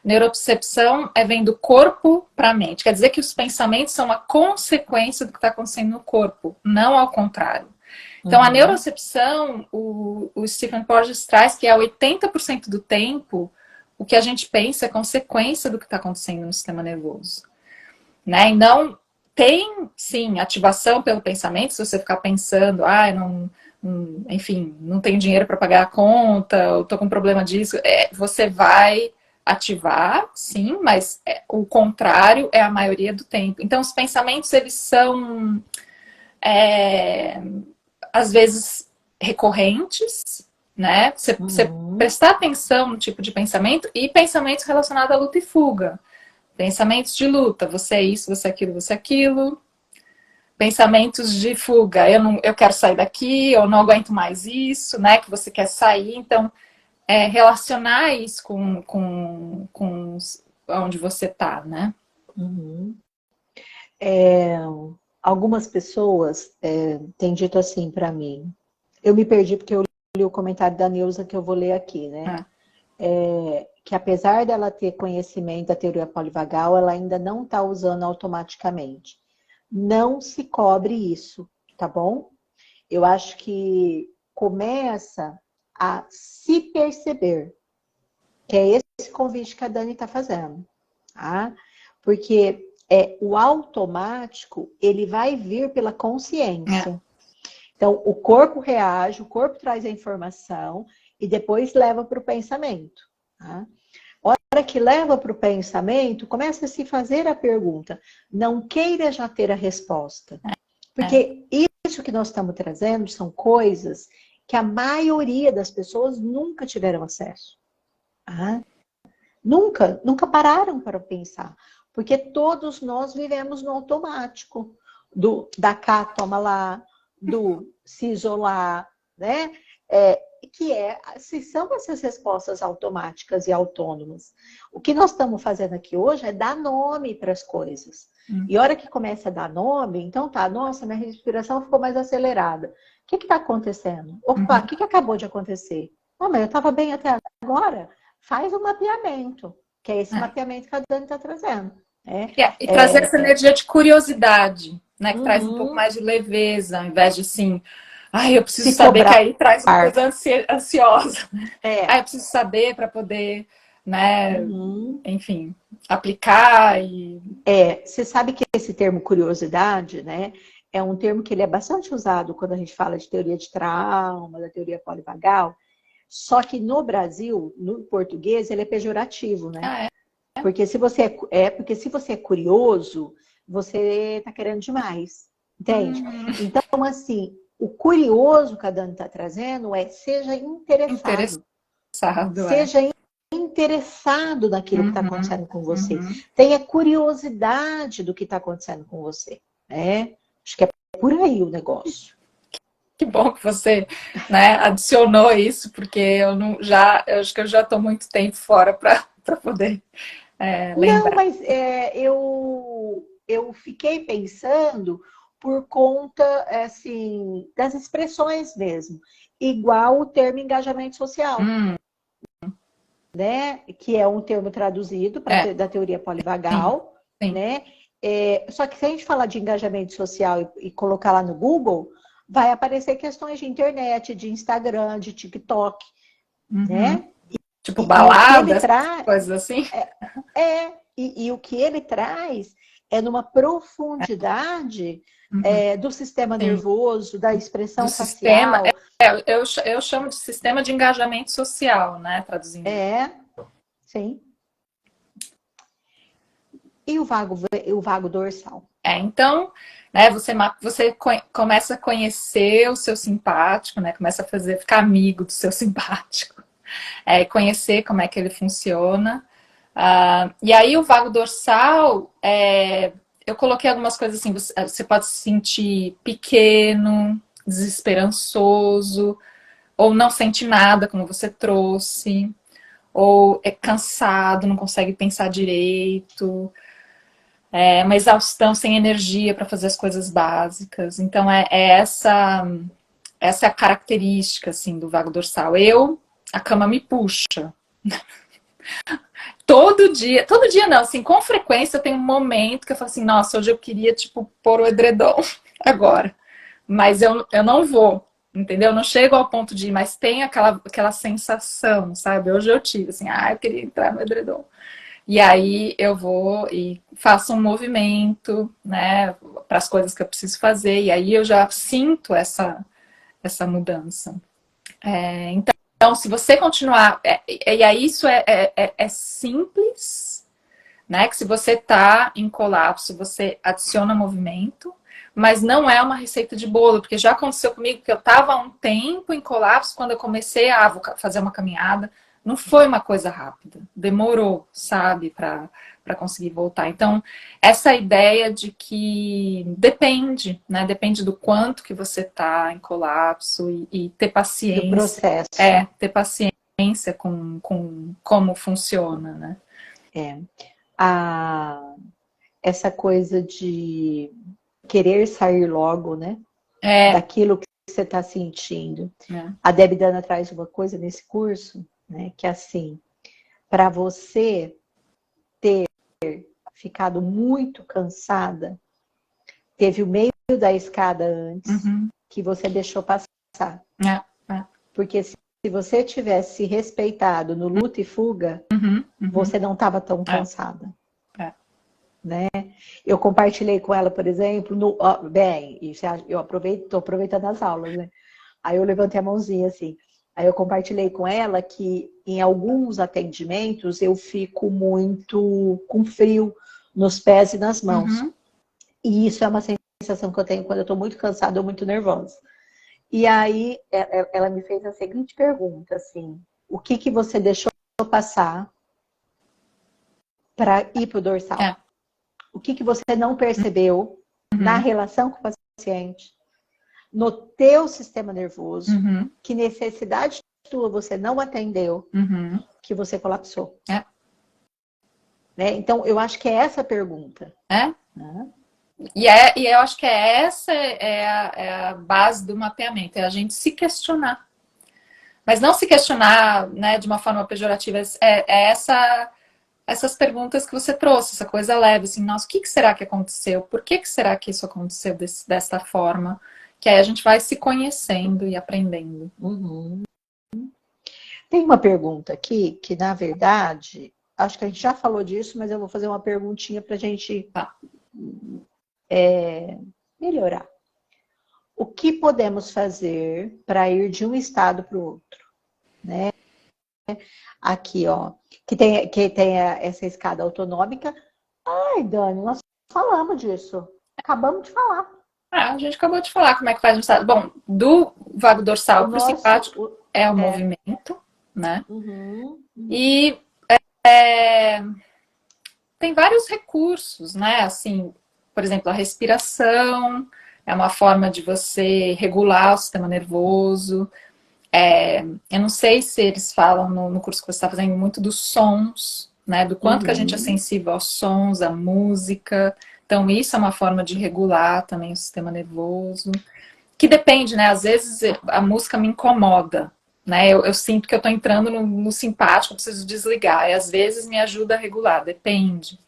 Speaker 2: neuropercepção vem do corpo para a mente. Quer dizer que os pensamentos são uma consequência do que está acontecendo no corpo, não ao contrário. Então, a neurocepção, o Stephen Porges traz que é 80% do tempo, o que a gente pensa é consequência do que está acontecendo no sistema nervoso. Né? E não tem, sim, ativação pelo pensamento, se você ficar pensando, enfim, não tenho dinheiro para pagar a conta, eu tô com problema disso, você vai ativar, sim, mas o contrário é a maioria do tempo. Então, os pensamentos, eles são, às vezes, recorrentes, né? Você prestar atenção no tipo de pensamento e pensamentos relacionados à luta e fuga. Pensamentos de luta, você é isso, você é aquilo, você é aquilo. Pensamentos de fuga, eu quero sair daqui, eu não aguento mais isso, né? Que você quer sair, então relacionar isso com onde você tá, né?
Speaker 1: Uhum. Algumas pessoas têm dito assim para mim. Eu me perdi porque eu li o comentário da Neuza que eu vou ler aqui, né? Que apesar dela ter conhecimento da teoria polivagal, ela ainda não está usando automaticamente. Não se cobre isso, tá bom? Eu acho que começa a se perceber, que é esse convite que a Dani está fazendo, tá? Porque o automático, ele vai vir pela consciência. Então, o corpo reage, o corpo traz a informação e depois leva para o pensamento. Tá? A hora que leva para o pensamento, começa a se fazer a pergunta. Não queira já ter a resposta. Porque isso que nós estamos trazendo são coisas que a maioria das pessoas nunca tiveram acesso. Tá? Nunca pararam para pensar. Porque todos nós vivemos no automático. Da cá, toma lá, do se isolar, né? Se são essas respostas automáticas e autônomas. O que nós estamos fazendo aqui hoje é dar nome para as coisas. E a hora que começa a dar nome, então tá, nossa, minha respiração ficou mais acelerada. O que está acontecendo? Opa, o que acabou de acontecer? Mas eu estava bem até agora. Faz um mapeamento, que é esse mapeamento que a Dani está trazendo.
Speaker 2: E trazer essa energia de curiosidade, né? Que traz um pouco mais de leveza, ao invés de assim, eu preciso saber, que aí traz uma coisa ansiosa. Eu preciso saber para poder, né, enfim, aplicar e...
Speaker 1: Você sabe que esse termo curiosidade, né, é um termo que ele é bastante usado quando a gente fala de teoria de trauma, da teoria polivagal, só que no Brasil, no português, ele é pejorativo, né? Porque se você é curioso, você está querendo demais, entende? Então, assim, o curioso que a Dani está trazendo seja interessado. Seja interessado naquilo que está acontecendo com você. Tenha curiosidade do que está acontecendo com você. Acho que é por aí o negócio.
Speaker 2: Que bom que você, né, adicionou isso, porque eu acho que eu já estou muito tempo fora para poder lembrar.
Speaker 1: Não, mas eu fiquei pensando por conta, assim, das expressões mesmo. Igual o termo engajamento social. Né? Que é um termo traduzido da teoria polivagal.
Speaker 2: Sim.
Speaker 1: Né? Só que se a gente falar de engajamento social e colocar lá no Google, vai aparecer questões de internet, de Instagram, de TikTok. Né?
Speaker 2: Tipo baladas, coisas assim.
Speaker 1: E o que ele traz é numa profundidade do sistema nervoso, da expressão facial.
Speaker 2: Eu chamo de sistema de engajamento social, né? Traduzindo.
Speaker 1: Sim. E o vago dorsal?
Speaker 2: Então, né, você começa a conhecer o seu simpático, né? Começa a ficar amigo do seu simpático. Conhecer como é que ele funciona. E aí o vago dorsal, eu coloquei algumas coisas assim, você pode se sentir pequeno, desesperançoso, ou não sente nada, como você trouxe, ou é cansado, não consegue pensar direito, uma exaustão, sem energia para fazer as coisas básicas. Então essa é a característica assim, do vago dorsal. A cama me puxa. Todo dia não, assim, com frequência tem um momento que eu falo assim, nossa, hoje eu queria, tipo, pôr o edredom agora. Mas eu não vou, entendeu? Eu não chego ao ponto de ir, mas tem aquela sensação, sabe? Hoje eu tive, assim, eu queria entrar no edredom. E aí eu vou e faço um movimento, né, para as coisas que eu preciso fazer, e aí eu já sinto essa mudança. Então, se você continuar, e aí isso é simples, né? Que se você está em colapso, você adiciona movimento, mas não é uma receita de bolo, porque já aconteceu comigo que eu estava há um tempo em colapso quando eu comecei a fazer uma caminhada. Não foi uma coisa rápida, demorou, sabe, para conseguir voltar. Então, essa ideia de que depende, né? Depende do quanto que você está em colapso e ter
Speaker 1: Do
Speaker 2: paciência.
Speaker 1: processo.
Speaker 2: Ter paciência com como funciona, né?
Speaker 1: É. A, essa coisa de querer sair logo, né?
Speaker 2: É,
Speaker 1: Daquilo que você está sentindo.
Speaker 2: é.
Speaker 1: A Debbie Dana traz uma coisa nesse curso, né? Que é assim, para você ter ficado muito cansada, teve o meio da escada antes
Speaker 2: Uhum.
Speaker 1: que você deixou passar.
Speaker 2: É, é.
Speaker 1: Porque se você tivesse respeitado no luta e fuga,
Speaker 2: Uhum, uhum.
Speaker 1: você não estava tão
Speaker 2: É,
Speaker 1: cansada.
Speaker 2: é.
Speaker 1: Eu compartilhei com ela, por exemplo, eu estou aproveitando as aulas, né? Aí eu levantei a mãozinha assim. Aí eu compartilhei com ela que em alguns atendimentos eu fico muito com frio nos pés e nas mãos.
Speaker 2: Uhum.
Speaker 1: E isso é uma sensação que eu tenho quando eu estou muito cansada ou muito nervosa. E aí ela me fez a seguinte pergunta, assim, o que que você deixou passar para ir para o dorsal?
Speaker 2: É.
Speaker 1: O que que você não percebeu na
Speaker 2: Uhum.
Speaker 1: relação com o paciente, no teu sistema nervoso,
Speaker 2: Uhum.
Speaker 1: que necessidade tua você não atendeu,
Speaker 2: Uhum.
Speaker 1: que você colapsou?
Speaker 2: É.
Speaker 1: Né? Então, eu acho que é essa a pergunta.
Speaker 2: É.
Speaker 1: Né?
Speaker 2: E eu acho que essa é a base do mapeamento, é a gente se questionar. Mas não se questionar, né, de uma forma pejorativa, essas perguntas que você trouxe, essa coisa leve, assim, nossa, o que será que aconteceu? Por que será que isso aconteceu dessa forma? Que aí a gente vai se conhecendo e aprendendo.
Speaker 1: Uhum. Tem uma pergunta aqui que, na verdade, acho que a gente já falou disso, mas eu vou fazer uma perguntinha para a gente
Speaker 2: Tá.
Speaker 1: melhorar. O que podemos fazer para ir de um estado para o outro? Né? Aqui, ó, que tem essa escada autonômica. Ai, Dani, nós falamos disso. Acabamos de falar.
Speaker 2: A gente acabou de falar como é que faz no estado. Bom, do vago
Speaker 1: O
Speaker 2: dorsal para o
Speaker 1: nosso.
Speaker 2: simpático é o movimento, né?
Speaker 1: Uhum,
Speaker 2: E é, tem vários recursos, né? Assim, por exemplo, a respiração é uma forma de você regular o sistema nervoso. Eu não sei se eles falam no curso que você está fazendo muito dos sons, né? Do quanto que a gente é
Speaker 1: uhum,
Speaker 2: sensível aos sons, à música. Então, isso é uma forma de regular também o sistema nervoso. Que depende, né? Às vezes a música me incomoda, né? Eu sinto que eu estou entrando no simpático, eu preciso desligar. E às vezes me ajuda a regular, depende.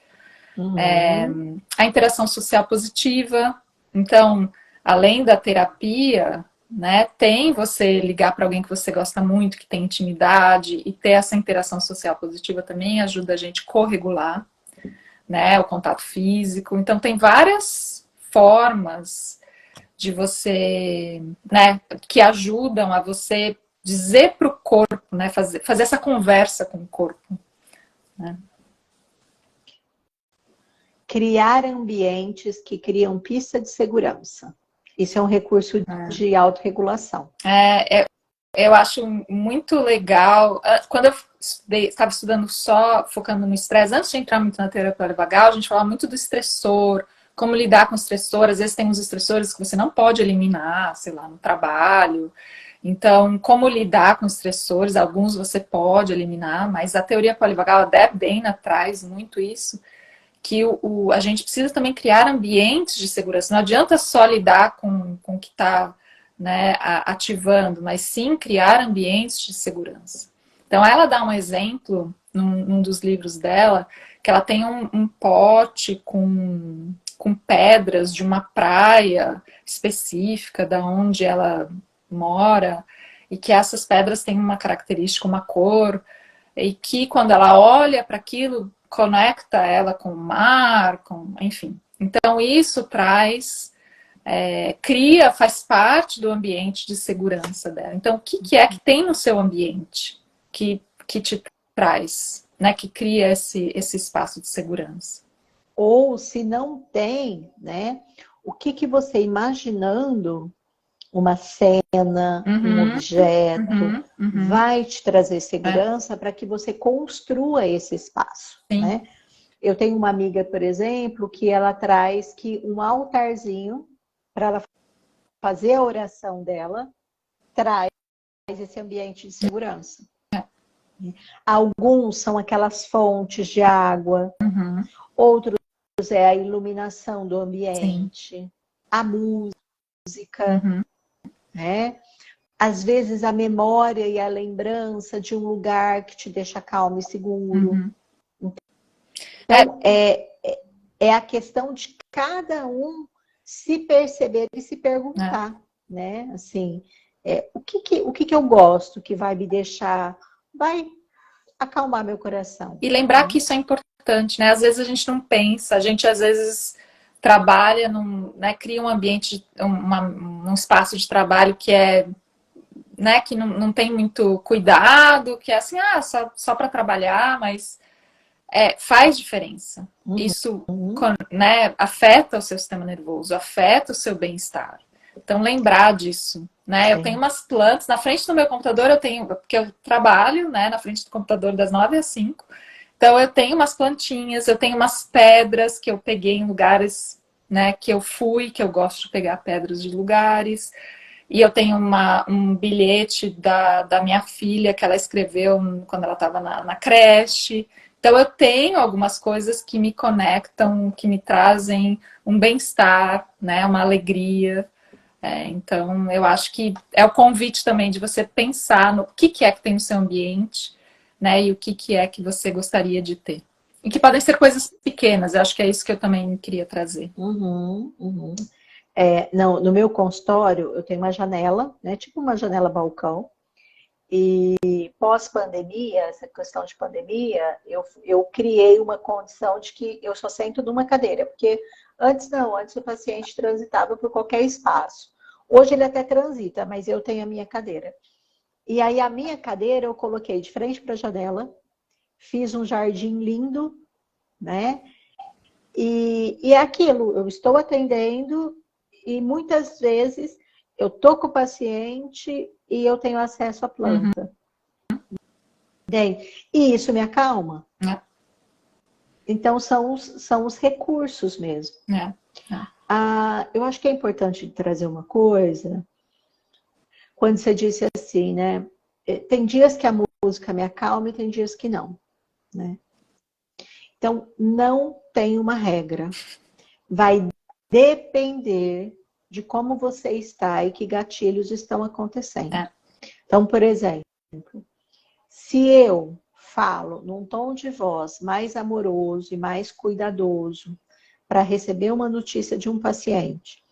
Speaker 1: uhum,
Speaker 2: A interação social positiva. Então, além da terapia, né, tem você ligar para alguém que você gosta muito, que tem intimidade, e ter essa interação social positiva também ajuda a gente a corregular, né, o contato físico. Então, tem várias formas de você, né, que ajudam a você dizer para o corpo, né, fazer essa conversa com o corpo. Né?
Speaker 1: criar ambientes que criam pista de segurança. Isso é um recurso de autorregulação.
Speaker 2: Eu acho muito legal. Quando eu estava estudando só, focando no estresse, antes de entrar muito na terapia vagal, a gente falava muito do estressor, como lidar com o estressor. Às vezes tem uns estressores que você não pode eliminar, sei lá, no trabalho. Então, como lidar com estressores? Alguns você pode eliminar, mas a teoria polivagal, a Deb Dana traz muito isso, que a gente precisa também criar ambientes de segurança. Não adianta só lidar com o que está, né, ativando, mas sim criar ambientes de segurança. Então, ela dá um exemplo num dos livros dela, que ela tem um pote com pedras de uma praia específica da onde ela mora, e que essas pedras têm uma característica, uma cor, e que quando ela olha para aquilo, conecta ela com o mar, enfim. Então, isso cria, faz parte do ambiente de segurança dela. Então, o que é que tem no seu ambiente que te traz, né, que cria esse espaço de segurança?
Speaker 1: Ou se não tem, né? O que você imaginando uma cena, um
Speaker 2: Uhum,
Speaker 1: objeto,
Speaker 2: uhum, uhum.
Speaker 1: vai te trazer
Speaker 2: É,
Speaker 1: segurança para que você construa esse espaço,
Speaker 2: sim.
Speaker 1: né? Eu tenho uma amiga, por exemplo, que ela traz que um altarzinho para ela fazer a oração dela traz esse ambiente de segurança. Alguns são aquelas fontes de água,
Speaker 2: Uhum,
Speaker 1: outros é a iluminação do
Speaker 2: sim.
Speaker 1: ambiente, a música,
Speaker 2: Uhum,
Speaker 1: né? Às vezes a memória e a lembrança de um lugar que te deixa calmo e seguro.
Speaker 2: uhum.
Speaker 1: Então, é a questão de cada um se perceber e se
Speaker 2: É.
Speaker 1: perguntar, né? Assim, o que eu gosto que vai me deixar, vai acalmar meu coração,
Speaker 2: E lembrar
Speaker 1: né?
Speaker 2: que isso é importante, né? Às vezes a gente não pensa, a gente às vezes trabalha né, cria um ambiente, um espaço de trabalho que né, que não tem muito cuidado, que é assim, só para trabalhar, mas faz diferença. Isso,
Speaker 1: Uhum.
Speaker 2: né, afeta o seu sistema nervoso, afeta o seu bem-estar. Então, lembrar disso, né? Eu tenho
Speaker 1: Sim.
Speaker 2: umas plantas na frente do meu computador, porque eu trabalho, né, na frente do computador das 9 às 5. Então, eu tenho umas plantinhas, eu tenho umas pedras que eu peguei em lugares, né, que eu fui, que eu gosto de pegar pedras de lugares. E eu tenho um bilhete da minha filha que ela escreveu quando ela estava na creche. Então, eu tenho algumas coisas que me conectam, que me trazem um bem-estar, né, uma alegria. Então, eu acho que é o convite também de você pensar no que é que tem no seu ambiente, né, e o que é que você gostaria de ter. E que podem ser coisas pequenas, eu acho que é isso que eu também queria trazer.
Speaker 1: Uhum, uhum. Não, no meu consultório, eu tenho uma janela, né? Tipo uma janela balcão. E pós-pandemia, essa questão de pandemia, eu criei uma condição de que eu só sento numa cadeira, porque antes não, antes o paciente transitava por qualquer espaço. Hoje ele até transita, mas eu tenho a minha cadeira. E aí a minha cadeira eu coloquei de frente para a janela, fiz um jardim lindo, né? E é aquilo, eu estou atendendo e muitas vezes eu tô com o paciente e eu tenho acesso à
Speaker 2: Uhum,
Speaker 1: planta. Entende? E isso me acalma.
Speaker 2: né,
Speaker 1: Então, são os recursos mesmo.
Speaker 2: né, né.
Speaker 1: Eu acho que é importante trazer uma coisa, quando você disse assim, né? Tem dias que a música me acalma e tem dias que não, né? Então, não tem uma regra. Vai depender de como você está e que gatilhos estão acontecendo.
Speaker 2: É.
Speaker 1: Então, por exemplo, se eu falo num tom de voz mais amoroso e mais cuidadoso para receber uma notícia de um paciente,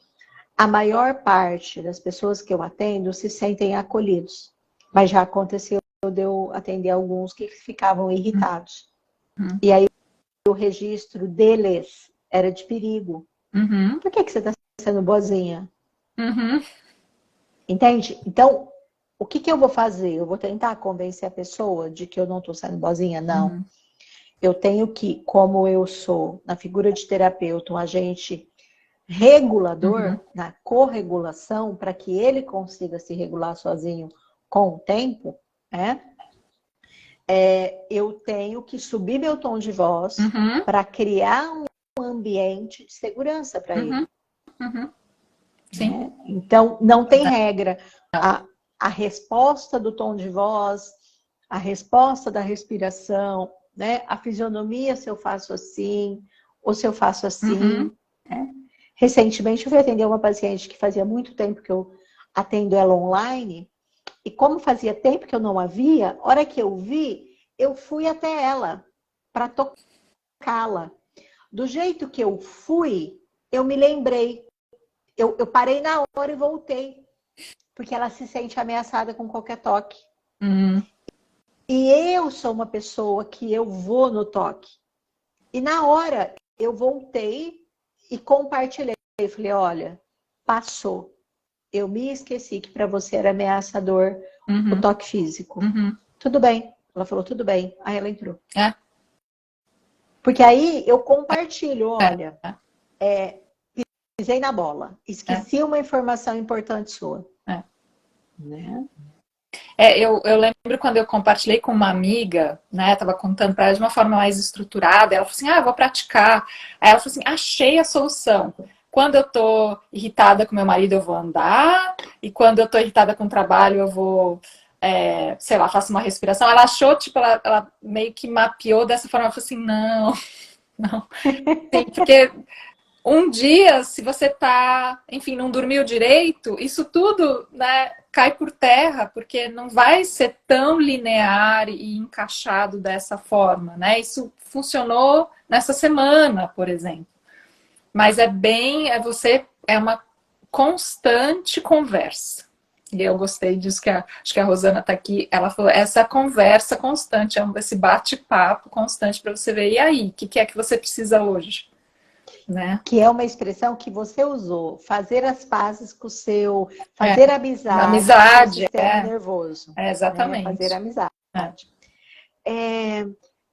Speaker 1: a maior parte das pessoas que eu atendo se sentem acolhidos. Mas já aconteceu de eu atender alguns que ficavam irritados.
Speaker 2: Uhum,
Speaker 1: E aí o registro deles era de perigo.
Speaker 2: uhum,
Speaker 1: Por que você está sendo boazinha?
Speaker 2: uhum,
Speaker 1: Entende? Então, o que eu vou fazer? Eu vou tentar convencer a pessoa de que eu não estou sendo boazinha? Não.
Speaker 2: uhum,
Speaker 1: Eu tenho que, como eu sou, na figura de terapeuta, um agente regulador,
Speaker 2: uhum,
Speaker 1: na corregulação, para que ele consiga se regular sozinho com o tempo, né? Eu tenho que subir meu tom de voz
Speaker 2: uhum,
Speaker 1: para criar um ambiente de segurança para
Speaker 2: uhum,
Speaker 1: ele.
Speaker 2: uhum. Sim.
Speaker 1: Né? Então, não tem
Speaker 2: Não.
Speaker 1: regra. A resposta do tom de voz, a resposta da respiração, né? A fisionomia, se eu faço assim, ou se eu faço
Speaker 2: Uhum,
Speaker 1: assim. Né? Recentemente, eu fui atender uma paciente que fazia muito tempo que eu atendo ela online, e como fazia tempo que eu não a via, a hora que eu vi, eu fui até ela para tocá-la. Do jeito que eu fui, eu me lembrei. Eu parei na hora e voltei, porque ela se sente ameaçada com qualquer toque.
Speaker 2: uhum,
Speaker 1: E eu sou uma pessoa que eu vou no toque. E na hora eu voltei e compartilhei. Eu falei, olha, passou. Eu me esqueci que para você era ameaçador o
Speaker 2: Uhum.
Speaker 1: toque físico.
Speaker 2: Uhum.
Speaker 1: Tudo bem. Ela falou, tudo bem. Aí ela entrou.
Speaker 2: É,
Speaker 1: Porque aí eu compartilho,
Speaker 2: é,
Speaker 1: olha,
Speaker 2: é,
Speaker 1: pisei na bola.
Speaker 2: é,
Speaker 1: Esqueci uma informação importante sua.
Speaker 2: é.
Speaker 1: Né?
Speaker 2: Eu lembro quando eu compartilhei com uma amiga, né? Tava contando para ela de uma forma mais estruturada. Ela falou assim: eu vou praticar. Aí ela falou assim: achei a solução. Quando eu tô irritada com meu marido, eu vou andar. E quando eu tô irritada com o trabalho, eu vou, sei lá, faço uma respiração. Ela achou, tipo, ela meio que mapeou dessa forma. Ela falou assim: não, não. Sim, porque um dia, se você tá, enfim, não dormiu direito, isso tudo, né, cai por terra, porque não vai ser tão linear e encaixado dessa forma, né? Isso funcionou nessa semana, por exemplo. Mas é uma constante conversa. E eu gostei disso acho que a Rosana está aqui. Ela falou essa conversa constante, esse bate-papo constante para você ver. E aí, o que é que você precisa hoje, né?
Speaker 1: Que é uma expressão que você usou, fazer as pazes com o seu,
Speaker 2: É,
Speaker 1: fazer amizade com o seu
Speaker 2: amizade,
Speaker 1: sistema nervoso, né? Fazer
Speaker 2: exatamente.
Speaker 1: amizade.
Speaker 2: É,
Speaker 1: É,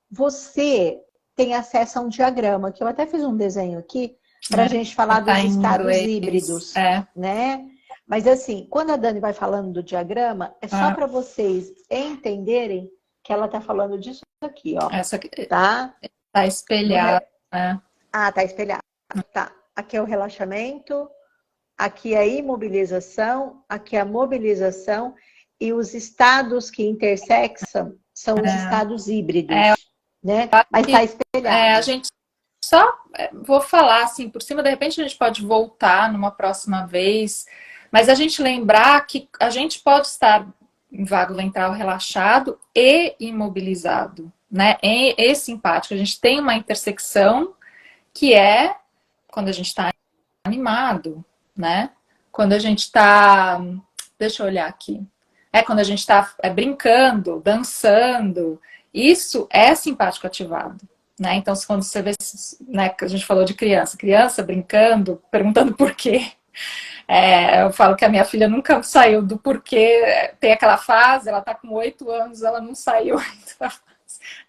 Speaker 1: você tem acesso a um diagrama, que eu até fiz um desenho aqui, para a gente falar
Speaker 2: tá
Speaker 1: dos
Speaker 2: em
Speaker 1: estados
Speaker 2: inglês.
Speaker 1: híbridos, né? Mas assim, quando a Dani vai falando do diagrama, é só para vocês entenderem que ela está falando disso aqui, ó,
Speaker 2: Essa aqui
Speaker 1: tá?
Speaker 2: tá
Speaker 1: No
Speaker 2: espelhada,
Speaker 1: re...
Speaker 2: né?
Speaker 1: Ah, tá espelhado. Tá. Aqui é o relaxamento, aqui é a imobilização, aqui é a mobilização, e os estados que intersexam são os estados
Speaker 2: É,
Speaker 1: híbridos, né? Mas está
Speaker 2: que, a
Speaker 1: espelhado.
Speaker 2: gente só vou falar assim por cima, de repente a gente pode voltar numa próxima vez, mas a gente lembrar que a gente pode estar em vago ventral relaxado e imobilizado, né? E simpático. A gente tem uma intersecção que é quando a gente está animado, né? Quando a gente está. Deixa eu olhar aqui. É quando a gente está brincando, dançando. Isso é simpático ativado. Né? Então, quando você vê, né, que a gente falou de criança, criança brincando, perguntando por quê. Eu falo que a minha filha nunca saiu do porquê. Tem aquela fase, ela está com 8 anos, ela não saiu ainda.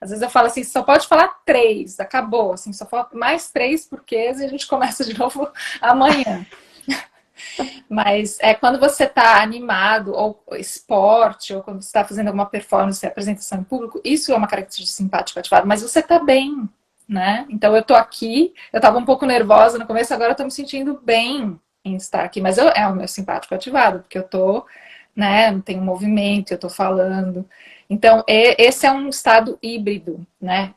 Speaker 2: Às vezes eu falo assim, só pode falar 3, acabou, assim, só falta mais 3 porquês e a gente começa de novo amanhã. Mas é quando você está animado, ou esporte, ou quando você está fazendo alguma performance, apresentação em público, isso é uma característica simpática ativada, mas você está bem, né? Então eu tô aqui, eu estava um pouco nervosa no começo, agora eu tô me sentindo bem em estar aqui, mas é o meu simpático ativado, porque eu tô, né, tem um movimento, eu tô falando. Então, esse é um estado híbrido, né?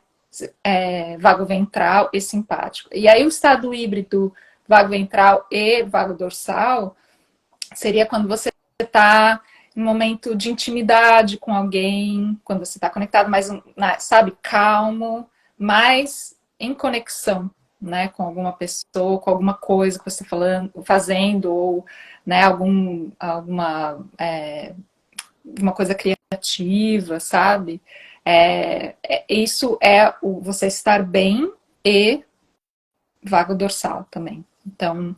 Speaker 2: Vago ventral e simpático. E aí o estado híbrido, vago ventral e vago dorsal, seria quando você está em um momento de intimidade com alguém, quando você está conectado, mais, sabe, calmo, mas em conexão, né, com alguma pessoa, com alguma coisa que você está falando, fazendo, ou, né, uma coisa criativa, sabe? Isso é você estar bem e vago dorsal também. Então,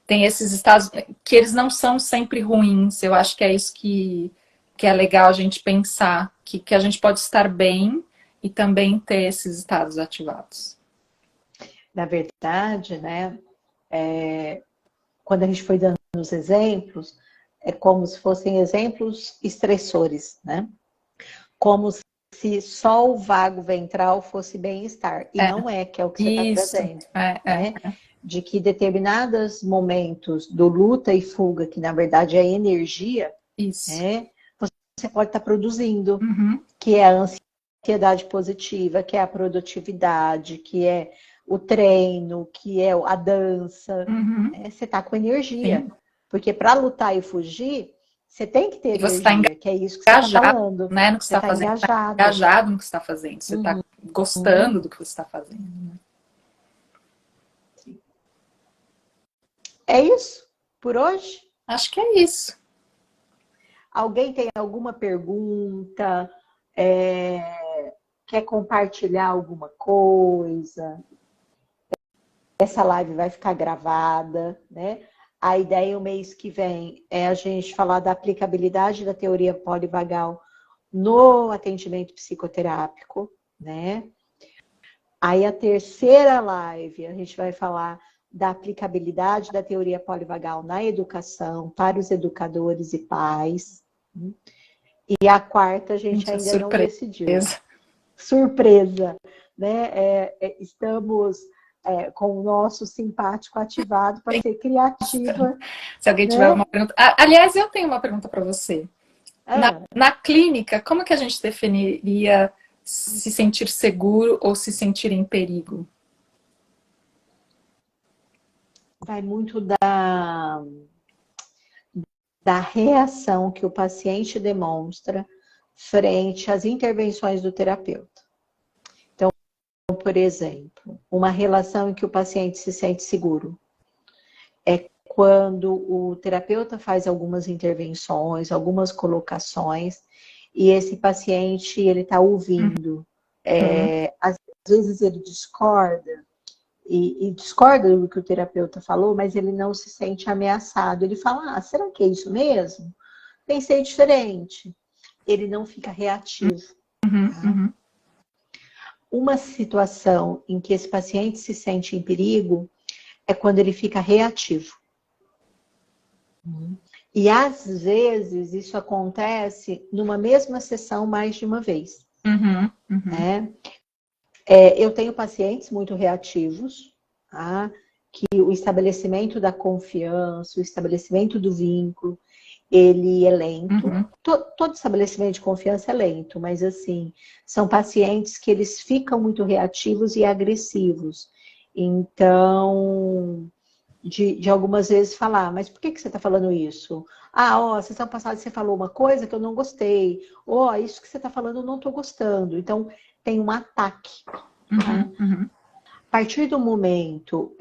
Speaker 2: tem esses estados que eles não são sempre ruins. Eu acho que é isso que é legal a gente pensar, que a gente pode estar bem e também ter esses estados ativados.
Speaker 1: Na verdade, né, quando a gente foi dando os exemplos, é como se fossem exemplos estressores, né? Como se só o vago ventral fosse bem-estar. E
Speaker 2: É,
Speaker 1: não é, que é o que você está
Speaker 2: isso.
Speaker 1: trazendo, né? De que determinados momentos do luta e fuga, que na verdade é energia,
Speaker 2: Isso.
Speaker 1: né? Você pode estar produzindo,
Speaker 2: Uhum,
Speaker 1: que é a ansiedade positiva, que é a produtividade, que é o treino, que é a dança.
Speaker 2: uhum,
Speaker 1: Né? Você está com energia.
Speaker 2: sim.
Speaker 1: Porque para lutar e fugir, você tem que ter
Speaker 2: E você está
Speaker 1: energia, que é isso que você está
Speaker 2: engajado,
Speaker 1: falando.
Speaker 2: né, no que você
Speaker 1: Você
Speaker 2: está
Speaker 1: está
Speaker 2: fazendo. Você tá
Speaker 1: engajado.
Speaker 2: engajado no que você está fazendo. Você está
Speaker 1: Uhum.
Speaker 2: gostando do que você está fazendo. Né?
Speaker 1: É isso por hoje?
Speaker 2: Acho que é isso.
Speaker 1: Alguém tem alguma pergunta? quer compartilhar alguma coisa. Essa live vai ficar gravada, né? A ideia o mês que vem é a gente falar da aplicabilidade da teoria polivagal no atendimento psicoterápico, né? Aí a terceira live a gente vai falar da aplicabilidade da teoria polivagal na educação para os educadores e pais. E a quarta a gente ainda
Speaker 2: surpresa.
Speaker 1: Não decidiu. Surpresa, né? Estamos com o nosso simpático ativado para ser criativa.
Speaker 2: Se alguém tiver uma pergunta... aliás, eu tenho uma pergunta para você. Na clínica, como que a gente definiria se sentir seguro ou se sentir em perigo?
Speaker 1: Vai muito da reação que o paciente demonstra frente às intervenções do terapeuta. Então, por exemplo, uma relação em que o paciente se sente seguro é quando o terapeuta faz algumas intervenções, algumas colocações, e esse paciente ele está ouvindo. Às vezes ele discorda, e discorda do que o terapeuta falou, mas ele não se sente ameaçado. Ele fala, será que é isso mesmo? Pensei diferente. Ele não fica reativo. Tá? Uma situação em que esse paciente se sente em perigo é quando ele fica reativo. E às vezes isso acontece numa mesma sessão mais de uma vez. Né? Eu tenho pacientes muito reativos, tá? Que o estabelecimento da confiança, o estabelecimento do vínculo, ele é lento. Todo estabelecimento de confiança é lento, mas assim, são pacientes que eles ficam muito reativos e agressivos. Então, de algumas vezes falar, mas por que você está falando isso? Sessão passada você falou uma coisa que eu não gostei. Isso que você está falando eu não estou gostando. Então, tem um ataque. Tá? A partir do momento,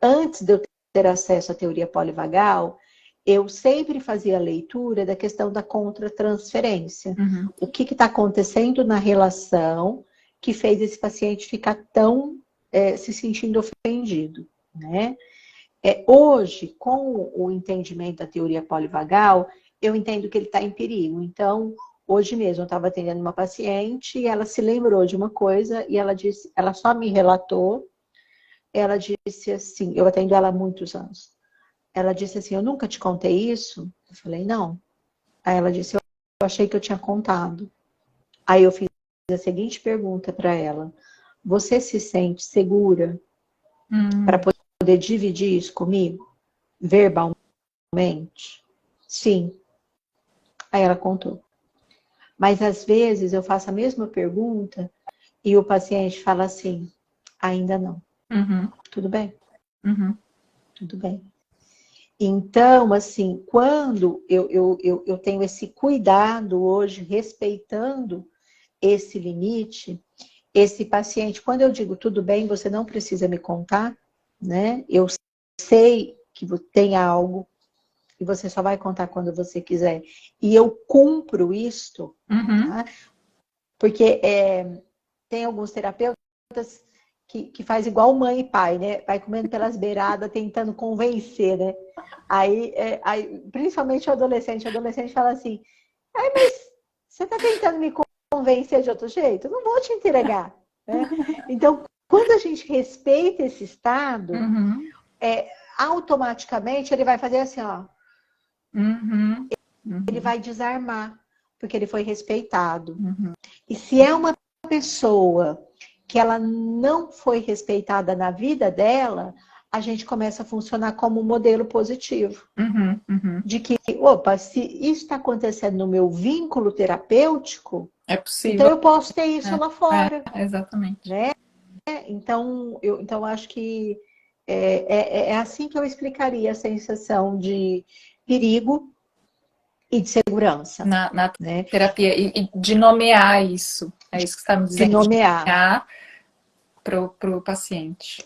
Speaker 1: antes de eu ter acesso à teoria polivagal, eu sempre fazia a leitura da questão da contratransferência. O que está acontecendo na relação que fez esse paciente ficar tão se sentindo ofendido. Né? Hoje, com o entendimento da teoria polivagal, eu entendo que ele está em perigo. Então, hoje mesmo eu estava atendendo uma paciente e ela se lembrou de uma coisa e ela só me relatou. Ela disse assim, eu atendo ela há muitos anos. Ela disse assim, eu nunca te contei isso? Eu falei, não. Aí ela disse, eu achei que eu tinha contado. Aí eu fiz a seguinte pergunta para ela. Você se sente segura para poder dividir isso comigo? Verbalmente? Sim. Aí ela contou. Mas às vezes eu faço a mesma pergunta e o paciente fala assim, ainda não. Tudo bem? Tudo bem. Então, assim, quando eu tenho esse cuidado hoje, respeitando esse limite, esse paciente, quando eu digo tudo bem, você não precisa me contar, né? Eu sei que tem algo e você só vai contar quando você quiser. E eu cumpro isto, tá? Porque tem alguns terapeutas que faz igual mãe e pai, né? Vai comendo pelas beiradas, tentando convencer, né? Aí, principalmente o adolescente fala assim, mas você tá tentando me convencer de outro jeito? Eu não vou te entregar. Né? Então, quando a gente respeita esse estado, automaticamente ele vai fazer assim, ó. Ele vai desarmar, porque ele foi respeitado. E se é uma pessoa que ela não foi respeitada na vida dela, a gente começa a funcionar como um modelo positivo. De que, opa, se isso está acontecendo no meu vínculo terapêutico,
Speaker 2: é possível.
Speaker 1: Então eu posso ter isso lá fora.
Speaker 2: Exatamente.
Speaker 1: Né? Então, eu acho que é assim que eu explicaria a sensação de perigo e de segurança.
Speaker 2: Na
Speaker 1: né?
Speaker 2: terapia, e de nomear isso. É isso que você está me dizendo.
Speaker 1: De nomear
Speaker 2: para o paciente.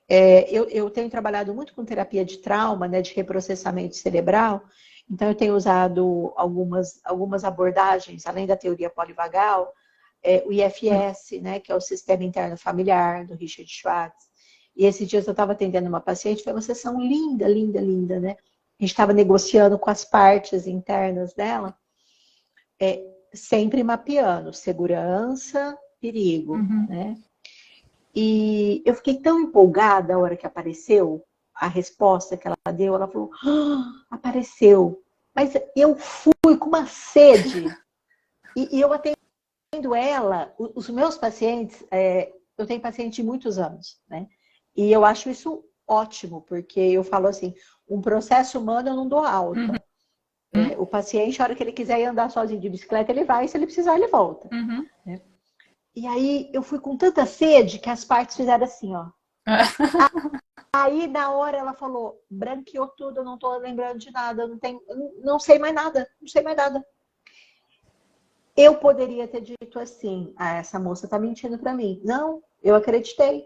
Speaker 1: Eu tenho trabalhado muito com terapia de trauma, né, de reprocessamento cerebral, Então, eu tenho usado algumas abordagens, além da teoria polivagal, o IFS, né, que é o Sistema Interno Familiar, do Richard Schwartz. E esses dias eu estava atendendo uma paciente, foi uma sessão linda, linda, linda, né? A gente estava negociando com as partes internas dela, sempre mapeando segurança, perigo, né? E eu fiquei tão empolgada a hora que apareceu a resposta que ela deu. Ela falou, apareceu. Mas eu fui com uma sede. E eu atendo ela, os meus pacientes, eu tenho paciente de muitos anos, né? E eu acho isso ótimo, porque eu falo assim, um processo humano eu não dou alta. O paciente, a hora que ele quiser ir andar sozinho de bicicleta, ele vai, se ele precisar, ele volta. Né? E aí eu fui com tanta sede que as partes fizeram assim, ó. Aí na hora ela falou, branqueou tudo, eu não tô lembrando de nada, não sei mais nada, não sei mais nada. Eu poderia ter dito assim, essa moça tá mentindo para mim. Não, eu acreditei.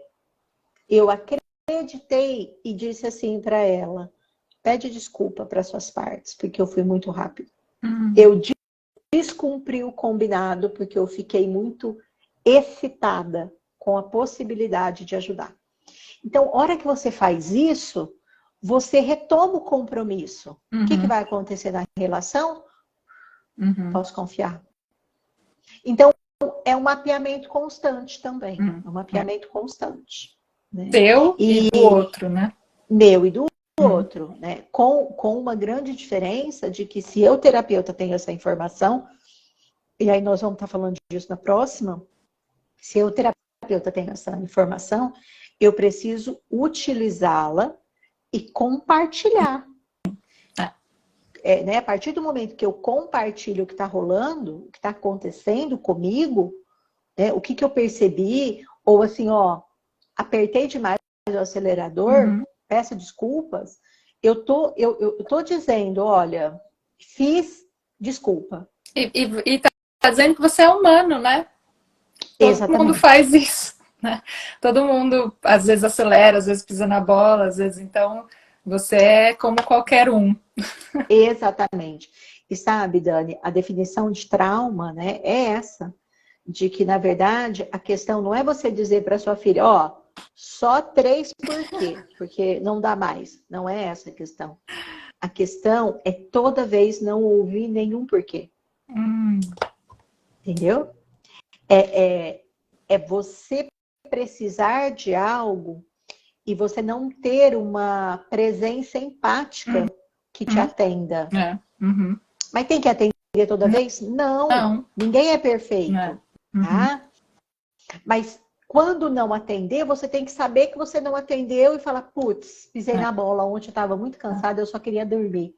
Speaker 1: Eu acreditei e disse assim para ela, pede desculpa para suas partes, porque eu fui muito rápido. Eu descumpri o combinado, porque eu fiquei muito excitada com a possibilidade de ajudar. Então, hora que você faz isso, você retoma o compromisso. O que vai acontecer na relação? Posso confiar. Então, é um mapeamento constante também. É um mapeamento constante. Né?
Speaker 2: Teu e do outro, né?
Speaker 1: Meu e do outro. Né? Com uma grande diferença de que se eu, terapeuta, tenho essa informação, e aí nós vamos estar falando disso na próxima, se eu, terapeuta, tenho essa informação, eu preciso utilizá-la e compartilhar. Né? A partir do momento que eu compartilho o que está rolando, o que está acontecendo comigo, né? O que eu percebi, ou assim, ó, apertei demais o acelerador, peço desculpas, eu tô dizendo, olha, fiz, desculpa.
Speaker 2: E tá dizendo que você é humano, né? Todo mundo faz isso, né? Todo mundo, às vezes, acelera, às vezes pisa na bola, às vezes, então, você é como qualquer um.
Speaker 1: Exatamente. E sabe, Dani, a definição de trauma, né, é essa, de que, na verdade, a questão não é você dizer para sua filha, ó, só 3 por quê? Porque não dá mais. Não é essa a questão. A questão é toda vez não ouvir nenhum porquê. Entendeu? É você precisar de algo e você não ter uma presença empática que te atenda. Mas tem que atender toda vez? Não. Ninguém é perfeito. Tá? Mas quando não atender, você tem que saber que você não atendeu e falar, putz, pisei na bola ontem, eu estava muito cansada, eu só queria dormir.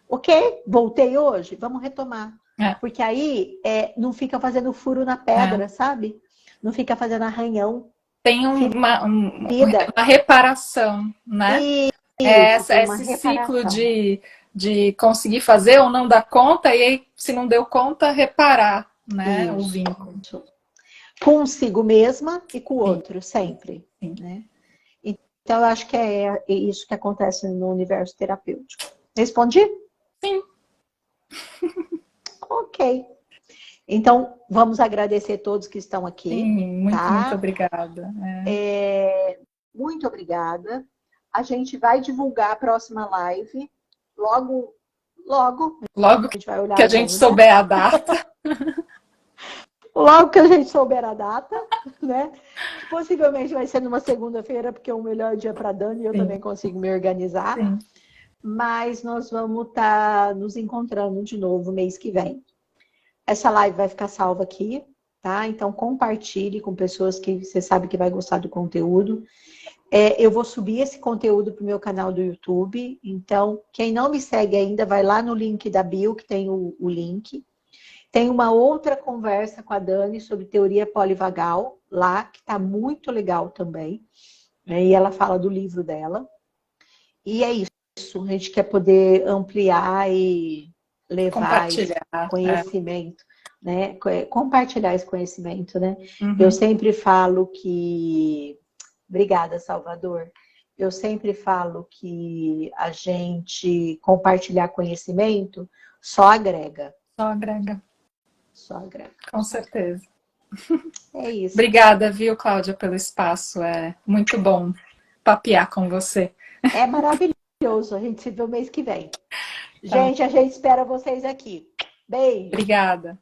Speaker 1: Ok, voltei hoje, vamos retomar. Porque aí não fica fazendo furo na pedra, sabe? Não fica fazendo arranhão.
Speaker 2: Tem uma reparação, né? Esse ciclo de conseguir fazer ou não dar conta, e aí, se não deu conta, reparar, né? O vínculo.
Speaker 1: Consigo mesma e com o outro, sempre. Né? Então, eu acho que é isso que acontece no universo terapêutico. Respondi?
Speaker 2: Sim.
Speaker 1: Ok. Então, vamos agradecer todos que estão aqui.
Speaker 2: Sim, muito obrigada.
Speaker 1: Muito obrigada. A gente vai divulgar a próxima live logo
Speaker 2: a gente vai olhar que a gente souber a data.
Speaker 1: Logo que a gente souber a data, né? Possivelmente vai ser numa segunda-feira, porque é o melhor dia para Dani e eu também consigo me organizar.
Speaker 2: Sim.
Speaker 1: Mas nós vamos estar nos encontrando de novo mês que vem. Essa live vai ficar salva aqui, tá? Então compartilhe com pessoas que você sabe que vai gostar do conteúdo. Eu vou subir esse conteúdo para o meu canal do YouTube. Então, quem não me segue ainda, vai lá no link da bio, que tem o link. Tem uma outra conversa com a Dani sobre teoria polivagal, lá, que está muito legal também. E ela fala do livro dela. E é isso. A gente quer poder ampliar e levar esse conhecimento. Né? Compartilhar esse conhecimento, né? Eu sempre falo que... Obrigada, Salvador. Eu sempre falo que a gente compartilhar conhecimento só agrega.
Speaker 2: Só agrega.
Speaker 1: Só agrega.
Speaker 2: Com certeza.
Speaker 1: É isso.
Speaker 2: Obrigada, viu, Cláudia, pelo espaço. É muito bom papear com você.
Speaker 1: É maravilhoso. A gente se vê o mês que vem.
Speaker 2: Tá.
Speaker 1: Gente, a gente espera vocês aqui. Beijo.
Speaker 2: Obrigada.